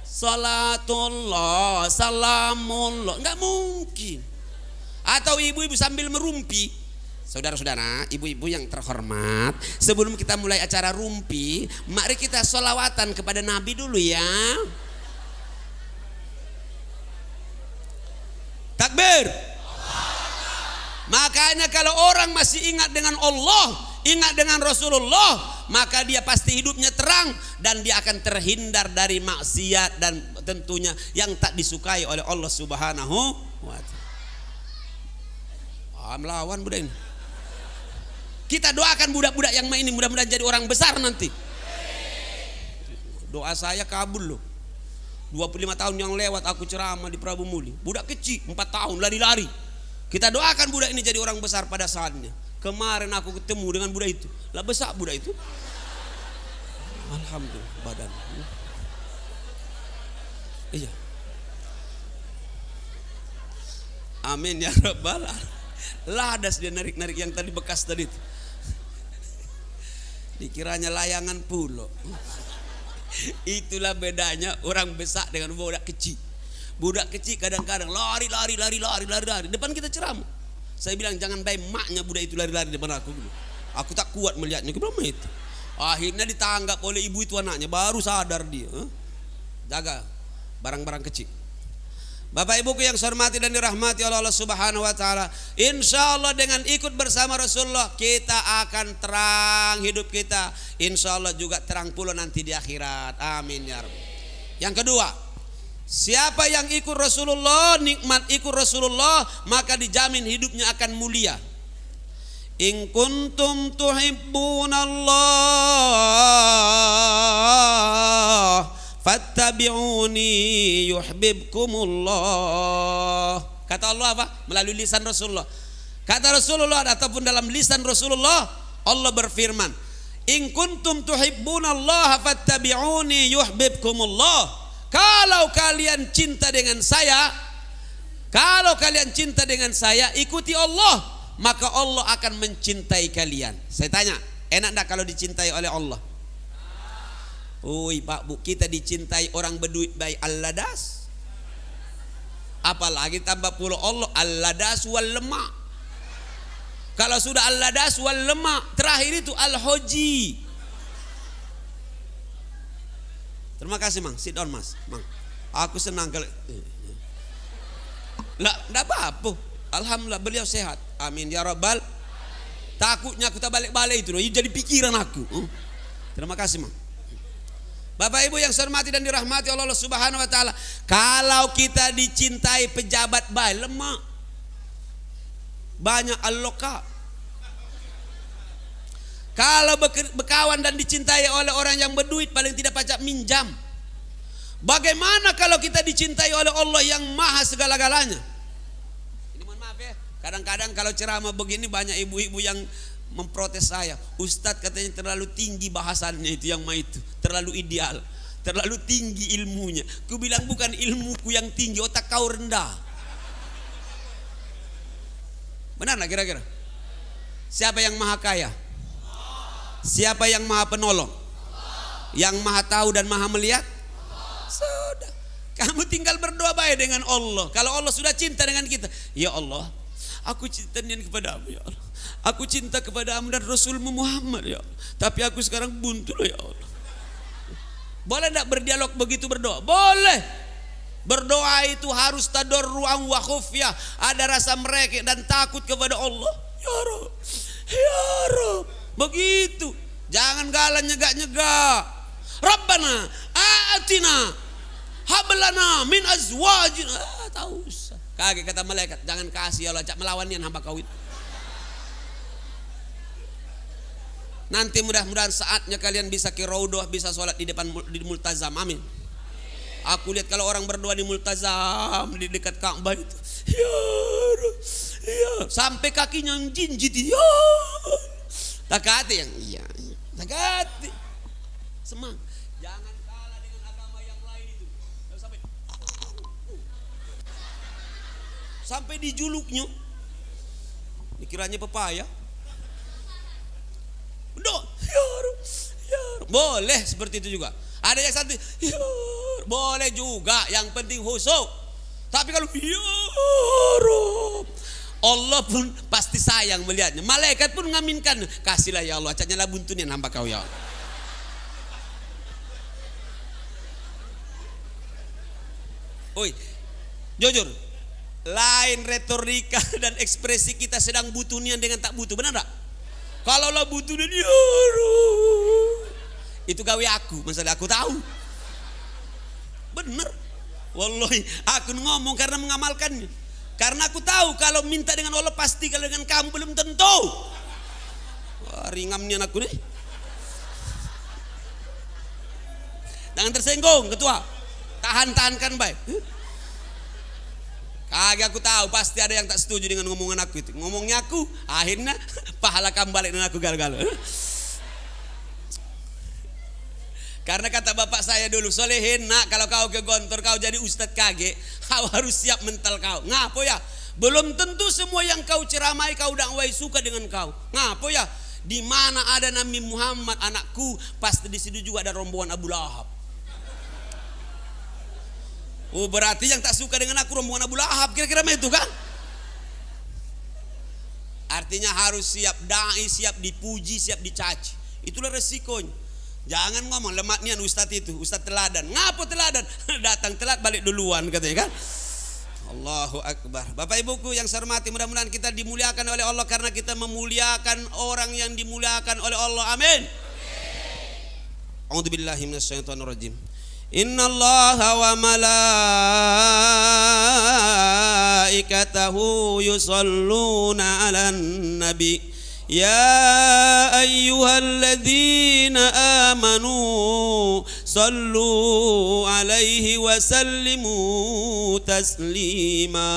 Salatullah, salamullah. Enggak mungkin. Atau ibu-ibu sambil merumpi. Saudara-saudara, ibu-ibu yang terhormat, sebelum kita mulai acara rumpi, mari kita solawatan kepada Nabi dulu ya. Takbir. Makanya kalau orang masih ingat dengan Allah, ingat dengan Rasulullah, maka dia pasti hidupnya terang dan dia akan terhindar dari maksiat dan tentunya yang tak disukai oleh Allah Subhanahu wa taala. Melawan budak ini. Kita doakan budak-budak yang main ini mudah-mudahan jadi orang besar nanti. Doa saya kabul loh. 25 tahun yang lewat aku ceramah di Prabu Muli. Budak kecil 4 tahun lari-lari. Kita doakan budak ini jadi orang besar pada saatnya. Kemarin aku ketemu dengan budak itu. Lah besar budak itu. Alhamdulillah badan. Iya. Amin ya rabbal alamin. Ladas dia narik-narik yang tadi bekas tadi itu. Dikiranya layangan pulau. Itulah bedanya orang besar dengan budak kecil. Budak kecil kadang-kadang lari depan kita ceramah. Saya bilang jangan baik maknya budak itu lari-lari depan aku dulu. Aku tak kuat melihatnya, kenapa itu? Akhirnya ditanggap oleh ibu itu anaknya, baru sadar dia. Jaga barang-barang kecil. Bapak Ibuku yang saya hormati dan dirahmati oleh Allah Subhanahu wa taala, insya Allah dengan ikut bersama Rasulullah kita akan terang hidup kita. Insya Allah juga terang pula nanti di akhirat. Amin ya Rabb. Yang kedua, siapa yang ikut Rasulullah, nikmat ikut Rasulullah, maka dijamin hidupnya akan mulia. In kuntum tuhibbunallah fattabi'uni yuhibbukumullah. Kata Allah apa? Melalui lisan Rasulullah. Kata Rasulullah ataupun dalam lisan Rasulullah, Allah berfirman, in kuntum tuhibbunallah fattabi'uni yuhibbukumullah. Kalau kalian cinta dengan saya, ikuti Allah, maka Allah akan mencintai kalian. Saya tanya, enak enggak kalau dicintai oleh Allah? Ui Pak Bu, kita dicintai orang berduit baik al-ladas, apalagi tambah pula Allah al-ladas wal lemak. Kalau sudah al-ladas wal lemak, terakhir itu al-hoji. Terima kasih Mang, sit down Mas. Mang, aku senang kalau lah, enggak apa-apa. Alhamdulillah beliau sehat. Amin ya rabbal. Takutnya aku tak balik-balik itu, jadi pikiran aku. Terima kasih Mang. Bapak Ibu yang saya hormati dan dirahmati Allah Subhanahu wa taala, kalau kita dicintai pejabat baik, lemak. Banyak al-loka. Kalau berkawan dan dicintai oleh orang yang berduit, paling tidak pajak minjam. Bagaimana kalau kita dicintai oleh Allah yang maha segala-galanya? Ini mohon maaf ya, kadang-kadang kalau ceramah begini banyak ibu-ibu yang memprotes saya. Ustadz katanya terlalu tinggi bahasannya itu yang itu, terlalu ideal, terlalu tinggi ilmunya. Ku bilang bukan ilmuku yang tinggi, otak kau rendah. Benar nggak kira-kira? Siapa yang maha kaya? Siapa yang maha penolong? Yang maha tahu dan maha melihat? Sudah, kamu tinggal berdoa baik dengan Allah. Kalau Allah sudah cinta dengan kita, ya Allah, aku cinta kepadamu ya Allah. Aku cinta kepadamu dan Rasulmu Muhammad ya Allah. Tapi aku sekarang buntu loh ya Allah. Boleh tidak berdialog begitu berdoa? Boleh. Berdoa itu harus tadarruan wa khufyah. Ada rasa mereka dan takut kepada Allah. Ya Rabb, ya Rabb. Begitu. Jangan galan nyegak-nyegak. Rabbana atina hablana min azwajina. Tahu usah. Kaget kata malaikat, jangan kasih ya Allah, cak melawan nian hamba kau itu. Nanti mudah-mudahan saatnya kalian bisa ke raudhah, bisa sholat di depan di multazam. Amin. Aku lihat kalau orang berdoa di multazam di dekat Ka'bah itu, ya, ya, sampai kakinya jinjit, ya, takati yang iya, takati, semang. Jangan kalah dengan agama yang lain itu. Sampai dijuluknya, dikiranya pepaya. Boleh seperti itu juga. Ada yang satu, boleh juga. Yang penting khusyuk. Tapi kalau Allah pun pasti sayang melihatnya. Malaikat pun ngaminkan, kasihlah ya Allah, acanya lah buntunya nampak kau ya Allah. Oi, jujur, lain retorika dan ekspresi kita sedang butuh nian dengan tak butuh, benar tak? Kalau lah butuh dan itu gawe aku, masalah aku tahu. Bener. Wallahi, aku ngomong karena mengamalkannya. Karena aku tahu kalau minta dengan Allah pasti, kalau dengan kamu belum tentu. Wah, ringamnya aku nih. Jangan tersinggung, ketua. Tahan-tahankan baik. Kagak, aku tahu pasti ada yang tak setuju dengan ngomongan aku itu. Ngomongnya aku, akhirnya pahala kamu balik dengan aku galau-galau. Karena kata bapak saya dulu, Solehin nak, kalau kau ke Gontor kau jadi ustadz kage, kau harus siap mental kau. Ngapo ya? Belum tentu semua yang kau ceramai kau dakwai suka dengan kau. Ngapo ya? Di mana ada Nabi Muhammad anakku, pasti di situ juga ada rombongan Abu Lahab. Oh, berarti yang tak suka dengan aku rombongan Abu Lahab, kira-kira itu kan? Artinya harus siap dai, siap dipuji, siap dicaci. Itulah resikonya. Jangan ngomong lemak nian ustadz itu, ustadz teladan. Ngapo teladan? Datang telat balik duluan katanya kan. Allahu Akbar. Bapak ibuku yang saya hormati, mudah-mudahan kita dimuliakan oleh Allah karena kita memuliakan orang yang dimuliakan oleh Allah. Amin. A'udzubillahi minasyaitonirrajim. Innallaha wa malaikatahu yusholluna 'alan nabi. Ya ayyuhalladzina amanu sallu alaihi wa sallimu taslima.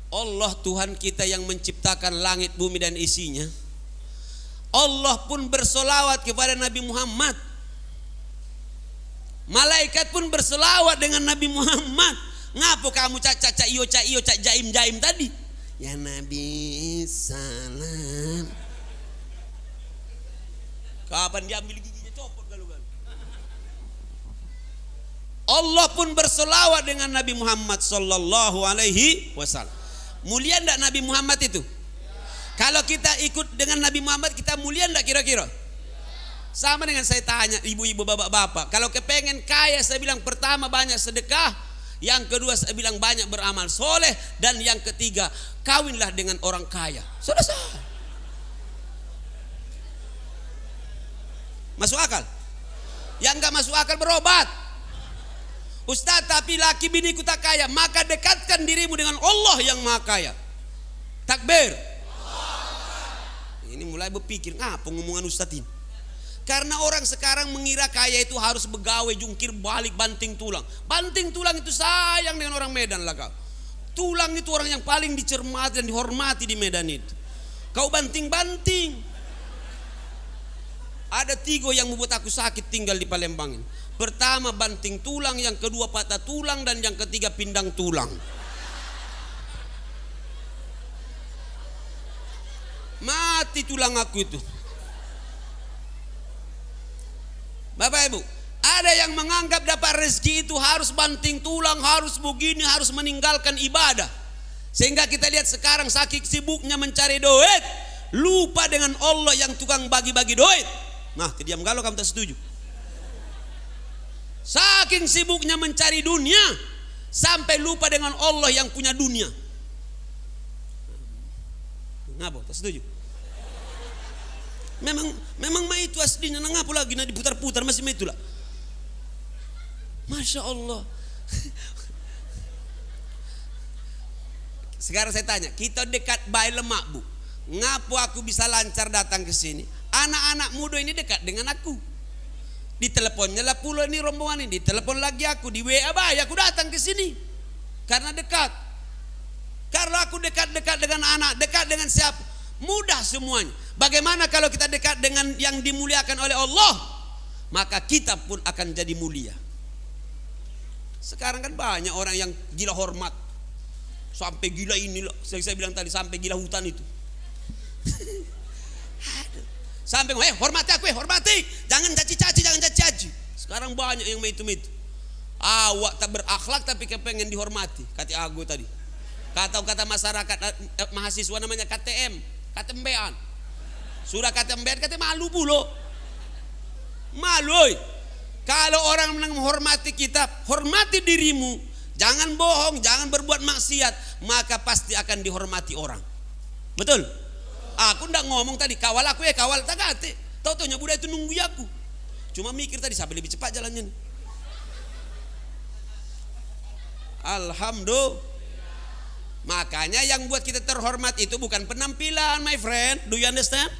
Allah Tuhan kita yang menciptakan langit, bumi dan isinya. Allah pun bersolawat kepada Nabi Muhammad. Malaikat pun bersolawat dengan Nabi Muhammad. Ngapo kamu cak iyo cak jaim tadi? Ya Nabi salam. Kapan diambil giginya copot galugan. Allah pun bersolawat dengan Nabi Muhammad sallallahu alaihi wasallam. Mulia enggak Nabi Muhammad itu? Kalau kita ikut dengan Nabi Muhammad, kita mulia enggak kira-kira? Sama dengan saya tanya ibu-ibu, bapak-bapak, kalau kepengen kaya, saya bilang pertama banyak sedekah. Yang kedua saya bilang banyak beramal soleh. Dan yang ketiga, kawinlah dengan orang kaya. Selesai. Masuk akal? Yang enggak masuk akal berobat. Ustaz, tapi laki biniku tak kaya. Maka dekatkan dirimu dengan Allah yang maha kaya. Takbir. Ini mulai berpikir, ngapa ngomongan ustaz ini? Karena orang sekarang mengira kaya itu harus begawe, jungkir balik, banting tulang. Banting tulang itu sayang dengan orang Medan lah kau. Tulang itu orang yang paling dicermati dan dihormati di Medan itu. Kau banting-banting. Ada 3 yang membuat aku sakit tinggal di Palembang ini. Pertama banting tulang, yang kedua patah tulang, dan yang ketiga pindang tulang. Mati tulang aku itu. Bapak Ibu, ada yang menganggap dapat rezeki itu harus banting tulang, harus begini, harus meninggalkan ibadah. Sehingga kita lihat sekarang saking sibuknya mencari duit, lupa dengan Allah yang tukang bagi-bagi duit. Nah, diam galau kamu tak setuju. Saking sibuknya mencari dunia, sampai lupa dengan Allah yang punya dunia. Ngapa? Tak setuju? Memang mah itu aslinya, ngapa lagi nak diputar-putar masih mah itulah. Masya Allah. Sekarang saya tanya, kita dekat bayi lemak bu, ngapa aku bisa lancar datang ke sini? Anak-anak muda ini dekat dengan aku. Di teleponnya lah pula ini rombongan ini, di telepon lagi aku, di WA bayi aku datang ke sini karena dekat. Karena aku dekat-dekat dengan anak, dekat dengan siapa? Mudah semuanya. Bagaimana kalau kita dekat dengan yang dimuliakan oleh Allah? Maka kita pun akan jadi mulia. Sekarang kan banyak orang yang gila hormat. Sampai gila ini loh. Saya bilang tadi sampai gila hutan itu. Sampai hormati aku, hormati. Jangan caci-caci, jangan caci-caci. Sekarang banyak yang itu. Awak tak berakhlak tapi kepengen dihormati. Kata aku tadi. Kata masyarakat mahasiswa namanya KTM, KTMB-an. Sudah KTMB-an kata malu pula. Malu. Kalau orang menghormati kita, hormati dirimu. Jangan bohong, jangan berbuat maksiat, maka pasti akan dihormati orang. Betul? Aku ndak ngomong tadi kawal aku ya kawal tak kate. Tahu-taunya budak itu nunggu aku. Cuma mikir tadi sampai lebih cepat jalannya. Alhamdulillah. Makanya yang buat kita terhormat itu bukan penampilan, my friend. Do you understand?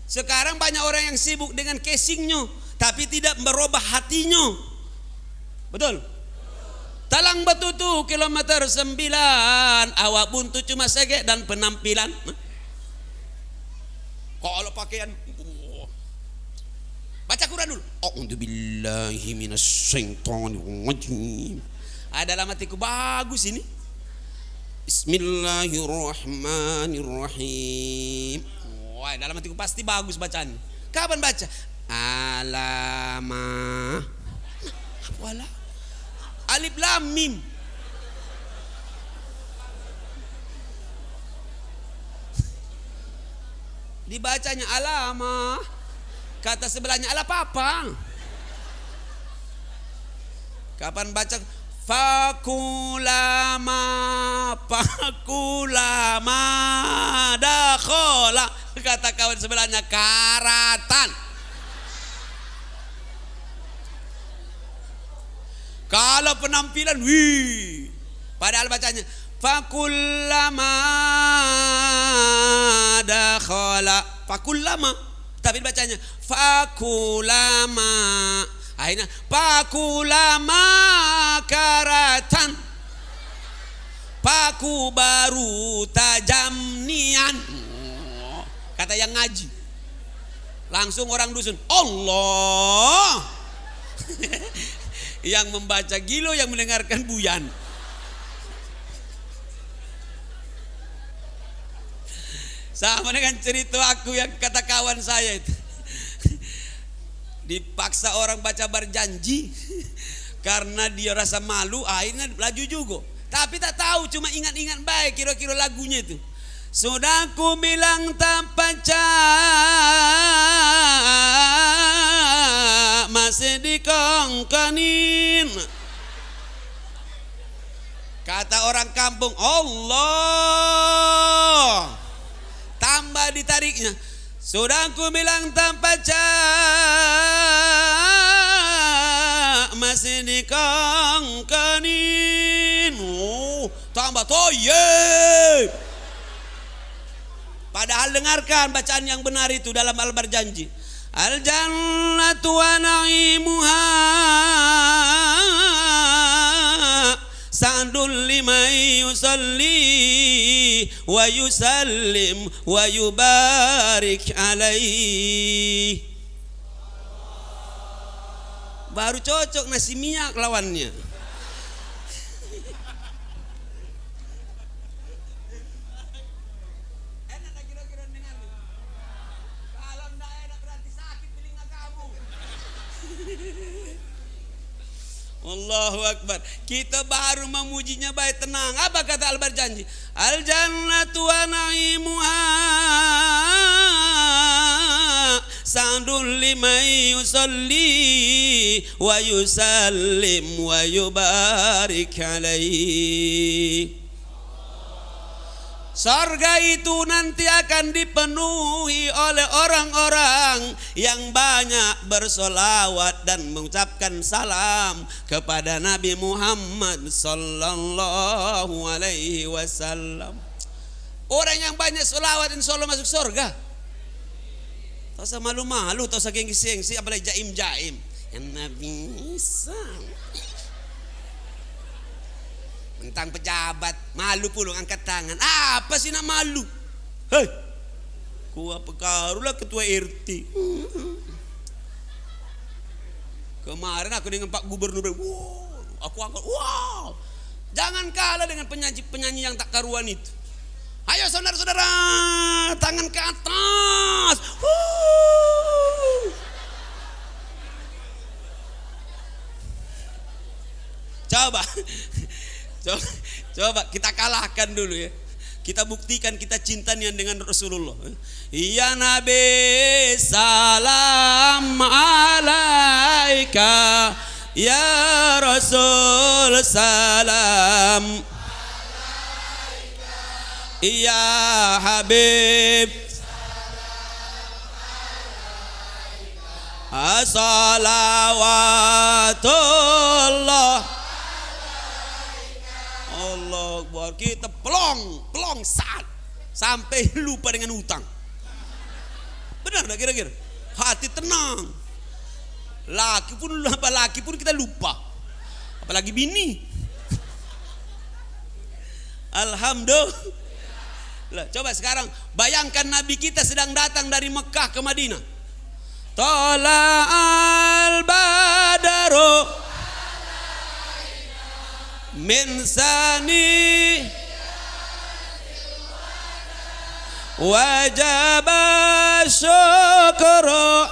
Sekarang banyak orang yang sibuk dengan casingnya, tapi tidak merubah hatinya. Betul? Talang Batutu kilometer 9, awak buntu cuma segek dan penampilan. Kalau pakaian, baca Quran dulu. A'udzubillahi minasyaitonirrajim. Ada dalam hatiku bagus ini. Bismillahirrahmanirrahim. Wah, dalam hatiku pasti bagus bacaan. Kapan baca? Alamah. Wala. Alif lam mim. Dibacanya alama. Kata sebelahnya ala papa. Kapan baca fakulama dakhola, kata kawan sebelahnya karatan. Kalau penampilan wih, padahal bacanya fakulama dakhola, fakulama, tapi bacanya fakulama. Akhirnya pakulama karatan, paku baru tajam nian. Kata yang ngaji, langsung orang dusun Allah. Yang membaca gilo, yang mendengarkan buyan. Sama dengan cerita aku yang kata kawan saya itu. Dipaksa orang baca berjanji karena dia rasa malu, akhirnya laju juga. Tapi tak tahu, cuma ingat-ingat baik kira-kira lagunya itu. Sudah ku bilang tak pecah, masih dikongkonin. Kata orang kampung, Allah. Tambah ditariknya, sudah ku bilang tak pecah, masih dikongkonin. Tambah toye. Padahal dengarkan bacaan yang benar itu dalam al-berjanji. Al-jannatu wa na'imuha sa'dul liman yusalli wa yusallim wa yubarik alaihi. Baru cocok nasi minyak lawannya. Allahu Akbar. Kita baru memujinya baik, tenang. Apa kata al-berjanji? Al jannatu wa na'imuha sa'dul liman yusalli wa yusallim wa yubarik alaihi. Surga itu nanti akan dipenuhi oleh orang-orang yang banyak bersolawat dan mengucapkan salam kepada Nabi Muhammad sallallahu alaihi wasallam. Orang yang banyak solawat insya Allah masuk surga. Tak usah malu-malu, tak usah gengsi-gengsi, apalagi jaim-jaim. Yang Nabi Isa. Tentang pejabat, malu pula angkat tangan. Apa sih nak malu? Hei, gua pekarulah ketua RT. Kemarin aku dengan Pak Gubernur, wow, aku angkat, wow. Jangan kalah dengan penyanyi yang tak karuan itu. Ayo saudara-saudara, tangan ke atas. Coba kita kalahkan dulu ya. Kita buktikan kita cintanya dengan Rasulullah. Ya Nabi salam alaika, ya Rasul salam alaika, ya Habib as-salawatullah. Allah Akbar. Kita pelong saat sampai lupa dengan utang. Benar tak kira-kira? Hati tenang. Laki pun kita lupa. Apalagi bini. Alhamdulillah. Coba sekarang bayangkan Nabi kita sedang datang dari Mekah ke Madinah. Tala'al badaru min sani wajaba syukru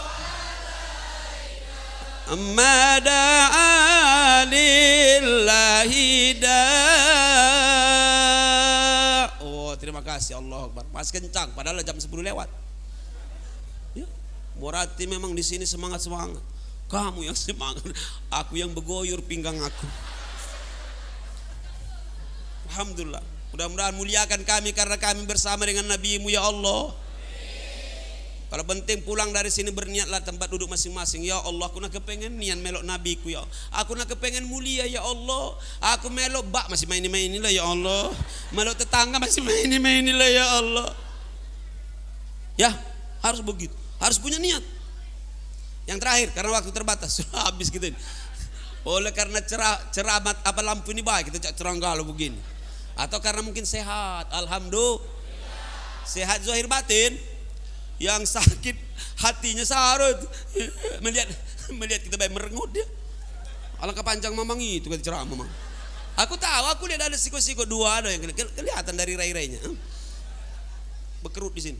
mada'a lillahi da. Oh terima kasih Allah Akbar. Mas kencang padahal jam 10 lewat. Berarti memang di sini semangat. Kamu yang semangat, aku yang begoyor pinggang aku. Alhamdulillah. Mudah-mudahan muliakan kami karena kami bersama dengan Nabi-Mu ya Allah. Kalau penting pulang dari sini berniatlah tempat duduk masing-masing. Ya Allah, aku nak kepengen nian melok Nabiku ya. Aku nak kepengen mulia ya Allah. Aku melok bak masih main-main inilah ya Allah. Melok tetangga masih main-main inilah ya Allah. Ya, harus begitu. Harus punya niat. Yang terakhir, karena waktu terbatas sudah habis gitu. Oleh karena cerah apa lampu ini baik, kita cerang galau begini. Atau karena mungkin sehat, alhamdulillah. Sehat zahir batin. Yang sakit hatinya sarut melihat kita baik merengut dia. Alangkah panjang mamang itu kata ceramah mamang. Aku tahu, aku lihat ada siko-siko dua ada yang kelihatan dari rai-rainya. Berkerut di sini.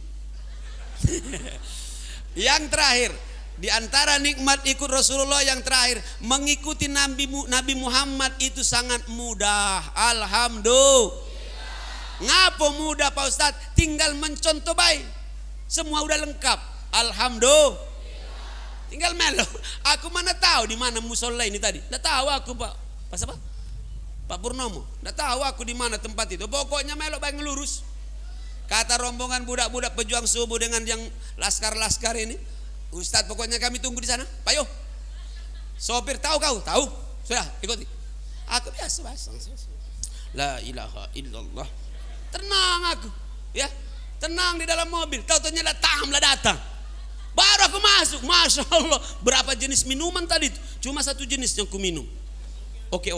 Yang terakhir, di antara nikmat ikut Rasulullah yang terakhir, mengikuti Nabi Muhammad itu sangat mudah. Alhamdulillah. Ngapo mudah Pak Ustadz? Tinggal mencontoh baik. Semua udah lengkap. Alhamdulillah. Tinggal melo. Aku mana tahu di mana musola ini tadi? Nggak tahu aku Pak. Pas apa? Pak Purnomo. Nggak tahu aku di mana tempat itu. Pokoknya melo baik ngelurus. Kata rombongan budak-budak pejuang subuh dengan yang laskar-laskar ini, Ustadz pokoknya kami tunggu di sana. Pak Yo. Sopir tahu kau? Tahu. Sudah ikuti. Aku biasa. La ilaha illallah. Tenang aku. Ya. Tenang di dalam mobil. Tahu-tahunya datang. Baru aku masuk. Masya Allah. Berapa jenis minuman tadi? Cuma satu jenis yang ku minum. Oke.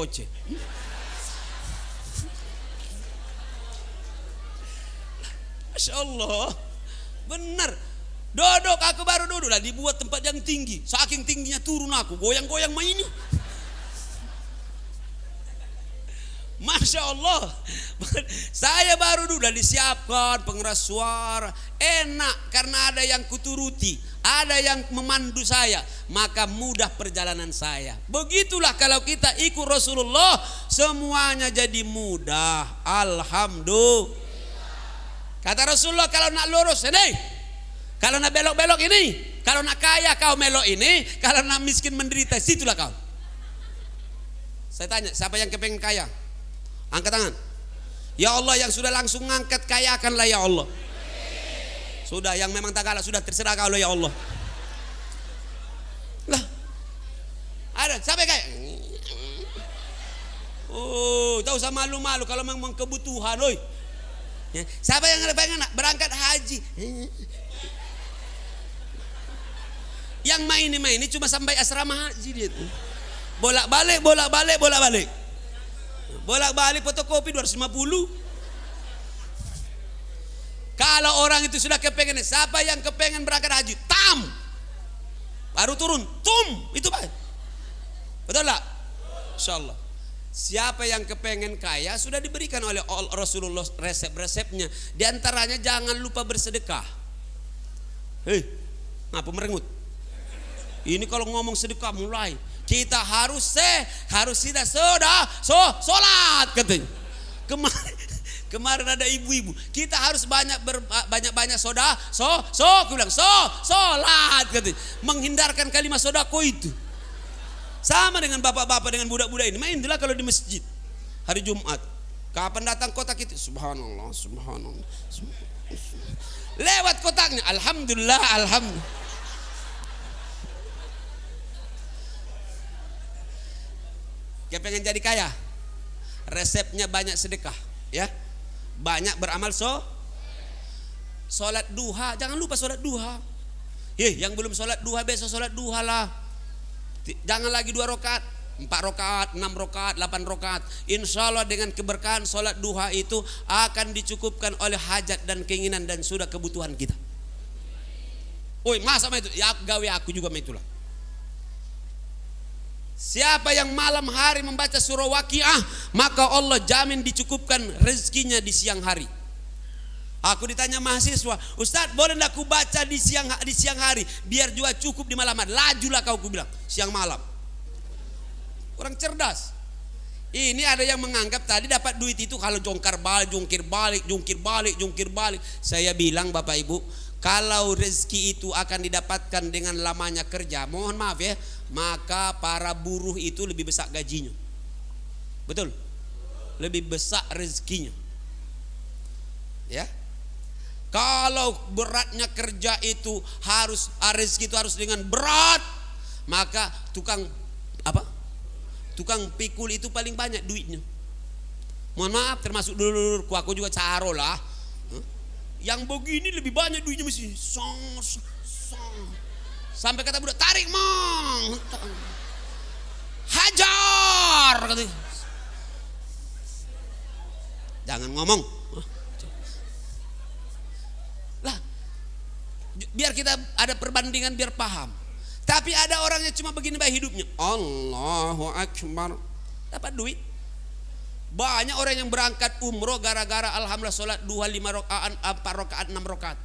Masya Allah. Benar. Duduk, aku baru duduk lah, dibuat tempat yang tinggi. Saking tingginya turun aku, goyang-goyang mainnya. Masya Allah. Saya baru duduk lah, disiapkan pengeras suara. Enak karena ada yang kuturuti, ada yang memandu saya, maka mudah perjalanan saya. Begitulah kalau kita ikut Rasulullah, semuanya jadi mudah. Alhamdulillah. Kata Rasulullah, kalau nak lurus ini, kalau nak belok-belok ini, kalau nak kaya kau melok ini, kalau nak miskin menderita, situlah kau. Saya tanya, siapa yang kepengen kaya? Angkat tangan. Ya Allah, yang sudah langsung ngangkat kayakanlah ya Allah. Sudah, yang memang tak kalah, sudah terserah kau ya Allah. Lah, ada siapa yang kaya? Oh, tahu usah malu-malu kalau memang kebutuhan, oi. Ya, siapa yang pengen berangkat haji? Yang main ini cuma sampai asrama haji dia tuh. Bolak-balik. Bolak-balik fotokopi 250. Kalau orang itu sudah kepengen, siapa yang kepengen berangkat haji? Tam. Baru turun, tum, itu Pak. Betul tak? Insyaallah. Siapa yang kepengen kaya sudah diberikan oleh Rasulullah resep-resepnya. Di antaranya jangan lupa bersedekah. Hei, ngapa merengut? Ini kalau ngomong sedekah mulai. Kita harus tidak solat katanya. Kemarin ada ibu-ibu. Kita harus banyak aku bilang solat katanya. Menghindarkan kalimat sodako itu. Sama dengan bapak-bapak dengan budak-budak ini. Main kalau di masjid hari Jumat. Kapan datang kotak itu? Subhanallah. Lewat kotaknya. Alhamdulillah. Dia pengen jadi kaya, resepnya banyak sedekah, ya, banyak beramal solat duha, jangan lupa solat duha. Yang belum solat duha besok solat duha lah. Jangan lagi 2 rakaat, 4 rakaat, 6 rakaat, 8 rakaat. Insya Allah dengan keberkahan solat duha itu akan dicukupkan oleh hajat dan keinginan dan sudah kebutuhan kita. Masa itu? Ya gawe aku juga itulah. Siapa yang malam hari membaca surah Waqiah, maka Allah jamin dicukupkan rezekinya di siang hari. Aku ditanya mahasiswa, Ustadz boleh enggak aku baca di siang hari biar juga cukup di malam hari? Lajulah kau, ku bilang, siang malam. Orang cerdas. Ini ada yang menganggap tadi dapat duit itu kalau jungkir balik. Saya bilang Bapak Ibu, Kalau rezeki itu akan didapatkan dengan lamanya kerja, mohon maaf ya, maka para buruh itu lebih besar gajinya. Betul? Lebih besar rezekinya. Ya. Kalau beratnya kerja itu harus, rezeki itu harus dengan berat, maka tukang pikul itu paling banyak duitnya. Mohon maaf, termasuk dulu aku juga caro lah. Yang begini lebih banyak duitnya mesti sampai kata budak, tarik mang, hajar katanya. Jangan ngomong lah, biar kita ada perbandingan, biar paham. Tapi ada orang yang cuma begini baik hidupnya, Allahu Akbar, dapat duit. Banyak orang yang berangkat umroh gara-gara alhamdulillah sholat 2, 5 rakaat, 4 rakaat, 6 rakaat.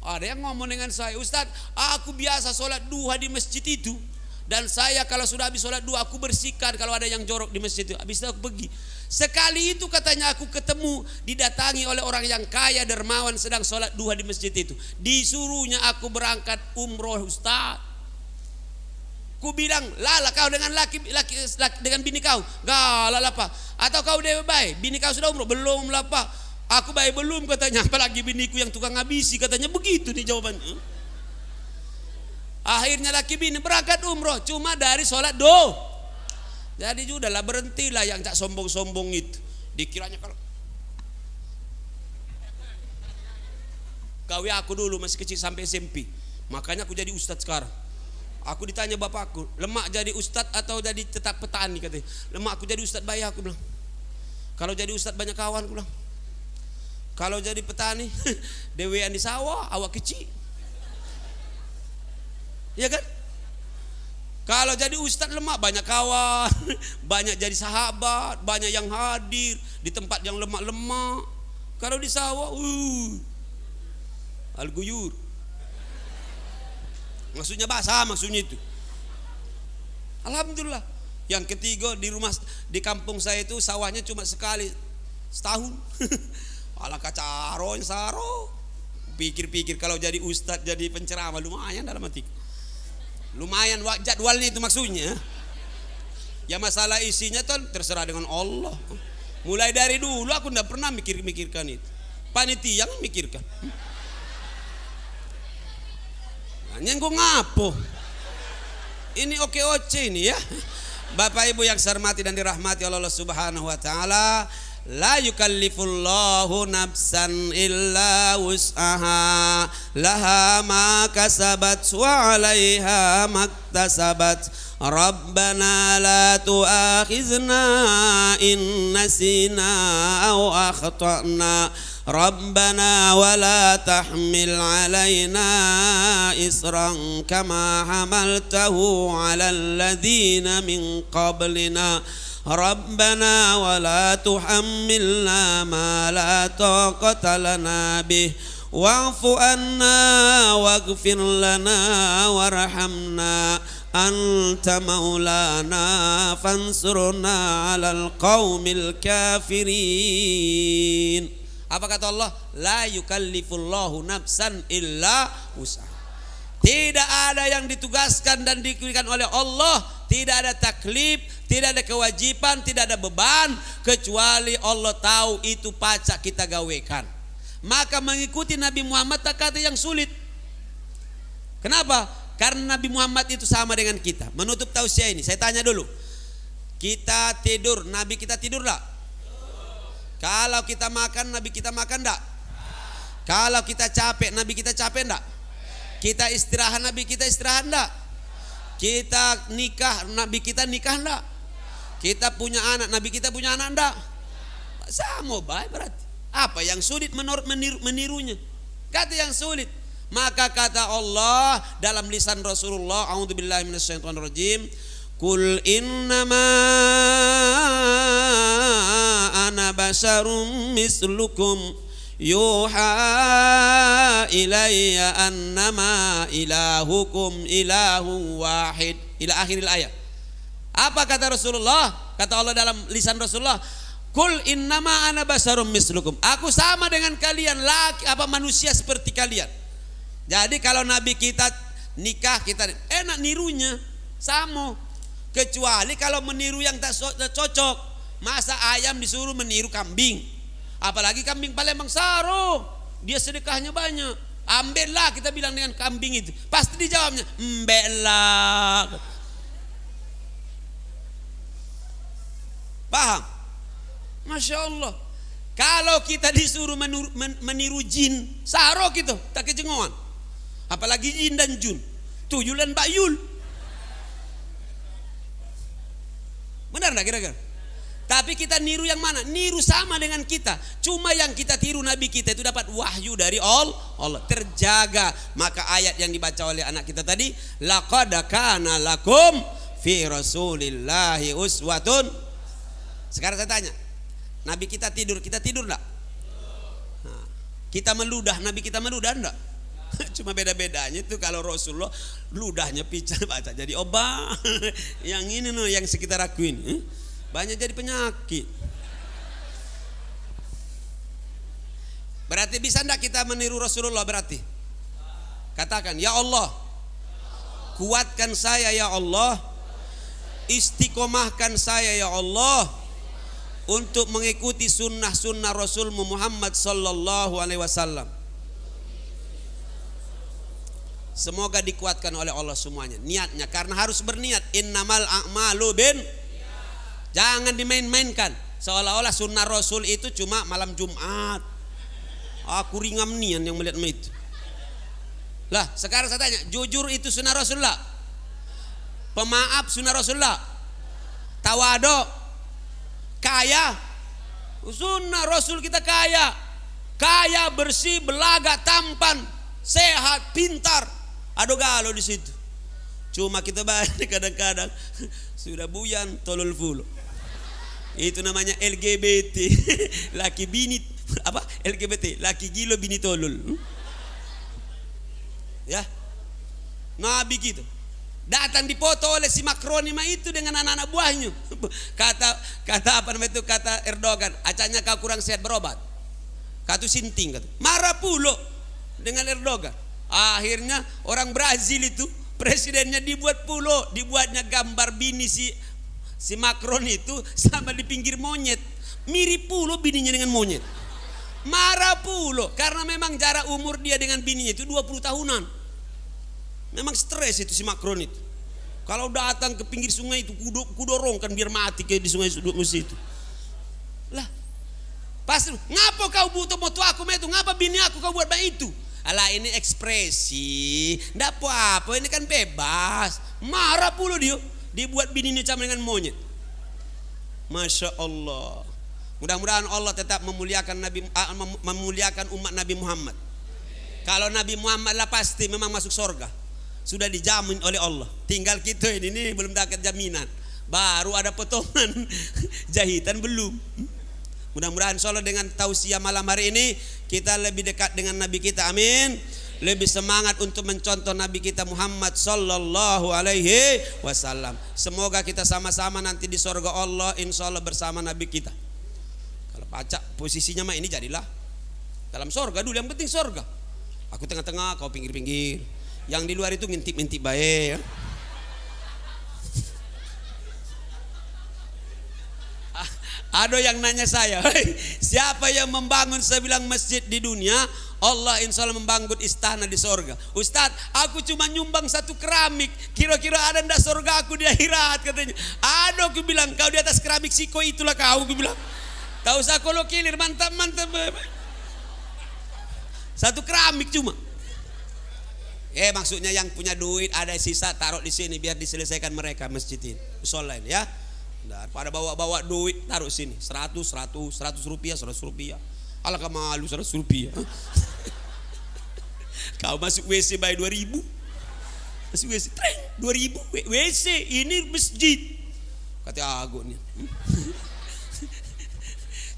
Ada yang ngomong dengan saya, Ustaz, aku biasa sholat 2 di masjid itu, dan saya kalau sudah habis sholat 2 aku bersihkan kalau ada yang jorok di masjid itu. Habis itu aku pergi. Sekali itu katanya aku ketemu, didatangi oleh orang yang kaya dermawan sedang sholat 2 di masjid itu. Disuruhnya aku berangkat umroh, Ustaz. Ku bilang, lala kau dengan laki dengan bini kau, galak lah pak. Atau kau dewe baik, bini kau sudah umroh, belum lah pak. Aku baik belum katanya, apalagi biniku yang tukang ngabisi, katanya begitu nih jawabannya. Akhirnya laki bini berangkat umroh, cuma dari sholat do. Jadi sudahlah, berhentilah yang tak sombong-sombong itu. Dikiranya kalau gawe aku dulu masih kecil sampai SMP, makanya aku jadi ustadz sekarang. Aku ditanya bapakku, lemak jadi ustadz atau jadi tetap petani, katanya. Lemak aku jadi ustadz baik, aku bilang. Kalau jadi ustadz banyak kawan, aku bilang. Kalau jadi petani dewean di sawah, awak kecil. Iya kan? Kalau jadi ustadz lemak banyak kawan, banyak jadi sahabat, banyak yang hadir di tempat yang lemak-lemak. Kalau di sawah, al-guyur. Maksudnya basah, maksudnya itu. Alhamdulillah. Yang ketiga, di kampung saya itu sawahnya cuma sekali setahun. Ala kacaron saro. Pikir-pikir kalau jadi ustadz, jadi penceramah lumayan dalam hati. Lumayan jadwalnya itu maksudnya. Ya masalah isinya tuh terserah dengan Allah. Mulai dari dulu aku tidak pernah mikirkan itu. Panitia yang mikirkan. Nyengko ngapo? Ini oke-oce ini ya. Bapak Ibu yang saya hormati dan dirahmati oleh Allah Subhanahu wa taala, la yukallifullahu nafsan illa wus'aha, laha ma kasabat wa 'alaiha maktasabat. Rabbana la tu'akhizna in nasina aw akhtana. Rabbana wa la tahmil 'alaina isran kama hamaltahu 'alal ladzina min qablina. Rabbana wa la tuhammilna ma la taqata lana bih wa'fu anna waghfir lana warhamna anta maulana fansurna 'alal qaumil kafirin. Apa kata Allah? La yukallifullahu nafsan illa wus'aha. Tidak ada yang ditugaskan dan diberikan oleh Allah, tidak ada taklif, tidak ada kewajiban, tidak ada beban, kecuali Allah tahu itu pacak kita gawekan. Maka mengikuti Nabi Muhammad tak kata yang sulit. Kenapa? Karena Nabi Muhammad itu sama dengan kita. Menutup tausiah ini, saya tanya dulu. Kita tidur, Nabi kita tidur tak? Kalau kita makan, Nabi kita makan enggak? Kalau kita capek, Nabi kita capek enggak? Kita istirahat, Nabi kita istirahat enggak? Kita nikah, Nabi kita nikah enggak? Kita punya anak, Nabi kita punya anak enggak? Sama baik berarti. Apa yang sulit menirunya? Kata yang sulit. Maka kata Allah dalam lisan Rasulullah, a'udzubillahi minasyaitonirrajim, Qul innama ana basyarum mislukum yuha ilayya annama ilahukum ilahu wahid ila akhiril ayat. Apa kata Rasulullah? Kata Allah dalam lisan Rasulullah, Kul innama ana basarum mislukum. Aku sama dengan kalian, manusia seperti kalian. Jadi kalau Nabi kita nikah, kita enak nirunya sama. Kecuali kalau meniru yang tak cocok. Masa ayam disuruh meniru kambing, apalagi kambing Palembang Saro, dia sedekahnya banyak. Ambillah, kita bilang dengan kambing itu, pasti dijawabnya embellah. Paham? Masya Allah. Kalau kita disuruh meniru jin Saro gitu, tak kejengoan. Apalagi jin dan jun, Tuyulan Bayul. Benar enggak kira-kira? Tapi kita niru yang mana? Niru sama dengan kita. Cuma yang kita tiru Nabi kita itu dapat wahyu dari Allah. Terjaga. Maka ayat yang dibaca oleh anak kita tadi, laqad kana lakum fi rasulillahi uswatun. Sekarang saya tanya, Nabi kita tidur enggak? Nah, kita meludah, Nabi kita meludah enggak? Cuma beda-bedanya itu kalau Rasulullah ludahnya picar baca jadi obat. Yang ini yang sekitar aku ini banyak jadi penyakit. Berarti bisa enggak kita meniru Rasulullah berarti? Katakan, ya Allah, kuatkan saya ya Allah, istiqomahkan saya ya Allah untuk mengikuti sunnah-sunnah Rasulmu Muhammad sallallahu alaihi wasallam. Semoga dikuatkan oleh Allah semuanya niatnya, karena harus berniat. Innamal a'malu bin. Jangan dimain-mainkan seolah-olah sunnah Rasul itu cuma malam Jumat. Aku ringam nian yang melihat itu. Lah sekarang saya tanya, jujur itu sunnah Rasulullah? Pemaaf sunnah Rasulullah? Tawadu, kaya, sunnah Rasul kita kaya. Kaya, bersih, belaga, tampan, sehat, pintar. Aduh galau di situ. Cuma kita banyak kadang-kadang sudah buyan tolol fulo. Itu namanya LGBT. Laki bini apa? LGBT, laki gilo bini tolol. Ya. Nabi gitu. Datang dipoto oleh si Macron itu dengan anak-anak buahnya. Kata apa namanya itu, kata Erdogan, acanya kau kurang sehat berobat. Katu sinting kata. Marah pulo dengan Erdogan. Akhirnya orang Brazil itu presidennya dibuatnya gambar bini si Macron itu sama di pinggir monyet, mirip pulo bininya dengan monyet. Marah pulo karena memang jarak umur dia dengan bininya itu 20 tahunan. Memang stres itu si Macron itu. Kalau datang ke pinggir sungai itu kudorongkan biar mati kayak di sungai itu. Lah, pasti ngapa kau butuh moto aku itu, ngapa bini aku kau buat begitu? Alah ini ekspresi, ndak apa-apa, ini kan bebas. Marah pula dia, dibuat bininya sama dengan monyet. Masya Allah. Mudah-mudahan Allah tetap memuliakan umat Nabi Muhammad. Kalau Nabi Muhammad lah pasti memang masuk surga, sudah dijamin oleh Allah. Tinggal kita ini belum dapat jaminan, baru ada potongan jahitan belum. Mudah-mudahan insyaallah dengan tausiah malam hari ini kita lebih dekat dengan Nabi kita, amin. Lebih semangat untuk mencontoh Nabi kita Muhammad sallallahu alaihi wasallam. Semoga kita sama-sama nanti di surga Allah insyaallah bersama Nabi kita. Kalau pacak posisinya mah ini jadilah dalam surga dulu, yang penting surga. Aku tengah-tengah, kau pinggir-pinggir. Yang di luar itu ngintip-ngintip baik ya. Ada yang nanya saya, siapa yang membangun sebilang masjid di dunia, Allah insya Allah membangun istana di sorga. Ustaz, aku cuma nyumbang satu keramik, kira-kira ada ndak sorga aku di akhirat katanya. Ada, aku bilang, kau di atas keramik siko itulah kau, aku bilang. Tak usah kalau kilir, mantap. Satu keramik cuma. Maksudnya yang punya duit ada sisa taruh di sini biar diselesaikan mereka masjid ini, musola ini ya. Pada bawa duit taruh sini 100 rupiah. Alah kau malu 100 rupiah. Kau masuk WC bayar 2.000. Masuk WC 2.000 WC ini masjid. Kata aku nih.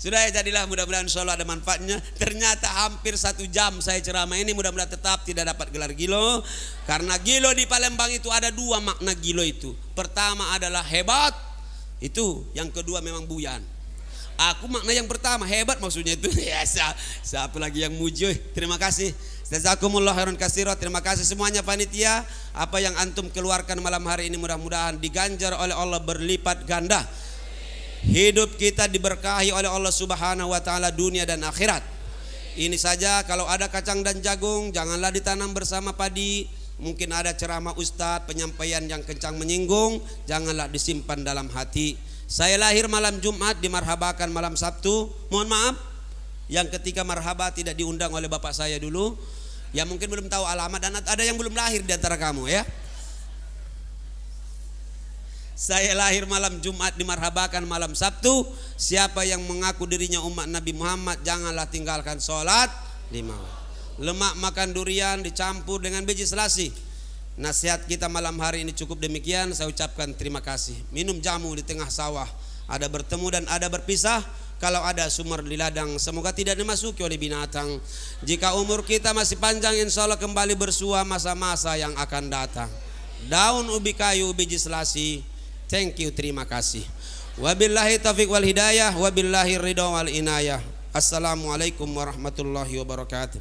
Sudah ya, jadilah, mudah-mudahan insyaallah ada manfaatnya. Ternyata hampir 1 jam saya ceramah ini, mudah-mudahan tetap tidak dapat gelar gilo. Karena gilo di Palembang itu ada 2 makna gilo itu. Pertama adalah hebat, itu. Yang kedua memang buyan. Aku makna yang pertama, hebat maksudnya itu. Ya, siapa lagi yang muji? Terima kasih. Jazakumullah khairan katsira. Terima kasih semuanya panitia. Apa yang antum keluarkan malam hari ini mudah-mudahan diganjar oleh Allah berlipat ganda. Hidup kita diberkahi oleh Allah Subhanahu wa taala dunia dan akhirat. Ini saja, kalau ada kacang dan jagung janganlah ditanam bersama padi. Mungkin ada ceramah ustadz, penyampaian yang kencang menyinggung, janganlah disimpan dalam hati. Saya lahir malam Jumat, dimarhabakan malam Sabtu. Mohon maaf yang ketika marhaba tidak diundang oleh bapak saya dulu. Ya mungkin belum tahu alamat dan ada yang belum lahir di antara kamu ya. Saya lahir malam Jumat, dimarhabakan malam Sabtu. Siapa yang mengaku dirinya umat Nabi Muhammad, janganlah tinggalkan sholat 5 waktu. Lemak makan durian dicampur dengan biji selasi. Nasihat kita malam hari ini cukup demikian. Saya ucapkan terima kasih. Minum jamu di tengah sawah, ada bertemu dan ada berpisah. Kalau ada sumur di ladang, semoga tidak dimasuki oleh binatang. Jika umur kita masih panjang, insya Allah kembali bersua masa-masa yang akan datang. Daun ubi kayu, biji selasi. Thank you, terima kasih. Wabillahi taufiq wal hidayah, wabillahi ridha wal inayah. Assalamualaikum warahmatullahi wabarakatuh.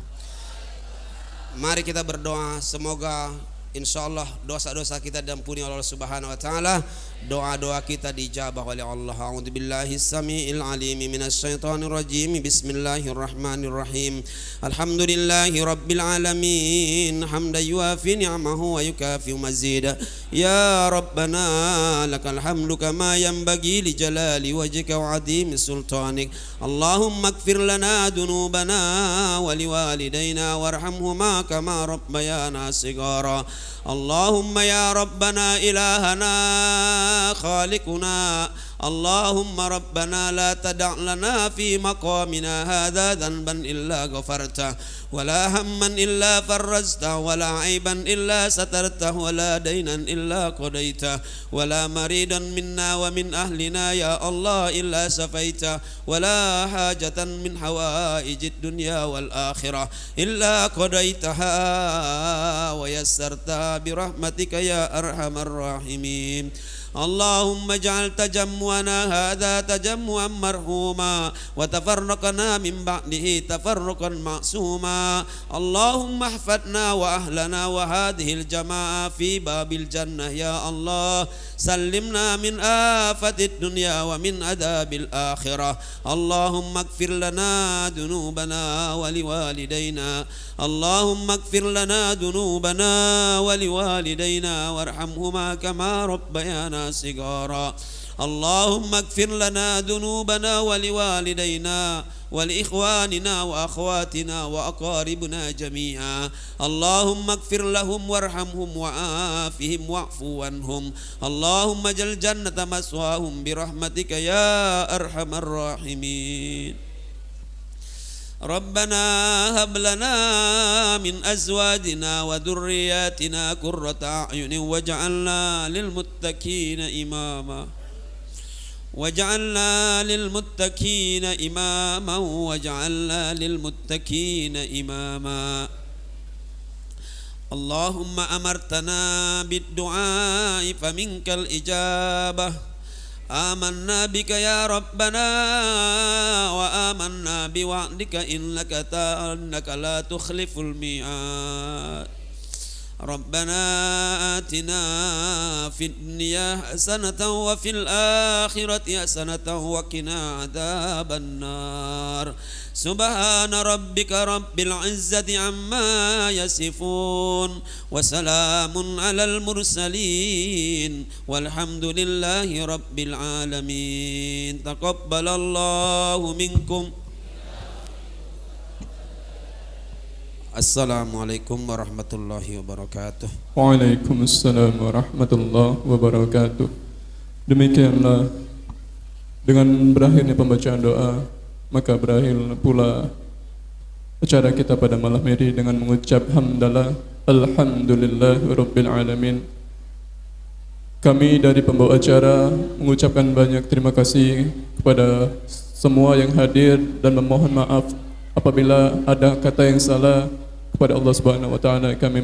Mari kita berdoa, semoga insyaallah dosa-dosa kita diampuni oleh Allah Subhanahu wa taala. Doa-doa kita dijabah oleh Allah. A'udzubillahi samiil alim minasyaitonir rajim. Bismillahirrahmanirrahim. Alhamdulillahi rabbil alamin. Hamdan yuafi ni'amahu wa yukafi mazida. Ya Rabbana lakal hamdu kama yanbaghi li jalali wajhika wa 'azimi sultanik. Allahumma ighfir lana dhunubana wa liwalidayna warhamhuma kama rabbayana shighara. Allahumma ya Rabbana ilahana خالقنا اللهم ربنا لا تدع لنا في مقامنا هذا ذنبا إلا غفرته ولا هما إلا فرجته ولا عيبا إلا سترته ولا دينا إلا قضيته ولا مريدا منا ومن أهلنا يا الله إلا شفيته ولا حاجة من حوائج الدنيا والآخرة إلا قضيتها ويسرتها برحمتك يا أرحم الراحمين. اللهم اجعل تجمعنا هذا تجمعا مرحوما وتفرقنا من بعده تفرقا معصوما. اللهم احفظنا وأهلنا وهذه الجماعة في باب الجنة يا الله. سلمنا من آفة الدنيا ومن عذاب الآخرة. اللهم اغفر لنا ذنوبنا ولوالدينا. اللهم اغفر لنا ذنوبنا ولوالدينا وارحمهما كما ربيانا صغارا. اللهم اغفر لنا ذنوبنا ولوالدينا ولإخواننا وأخواتنا وأقاربنا جميعا. اللهم اغفر لهم وارحمهم وعافهم واعف عنهم. اللهم اجعل الجنة مثواهم برحمتك يا أرحم الراحمين. ربنا هب لنا من أزواجنا وذرياتنا قرة أعين واجعلنا للمتقين إماما واجعلنا للمتقين إماما واجعلنا للمتقين إماما. اللهم أمرتنا بالدعاء فمنك الإجابة. آمنا بك يا ربنا وآمنا بوعدك إنك لا تخلف الميعاد. ربنا آتنا في الدنيا حسنة وفي الآخرة حسنة وقنا عذاب النار. سبحان ربك رب العزة عما يصفون وسلام على المرسلين والحمد لله رب العالمين. تقبل الله منكم. Assalamualaikum warahmatullahi wabarakatuh. Waalaikumsalam warahmatullahi wabarakatuh. Demikianlah dengan berakhirnya pembacaan doa, maka berakhir pula acara kita pada malam ini dengan mengucap hamdalah alhamdulillah rabbil alamin. Kami dari pembawa acara mengucapkan banyak terima kasih kepada semua yang hadir dan memohon maaf apabila ada kata yang salah kepada Allah Subhanahu wa taala. Kami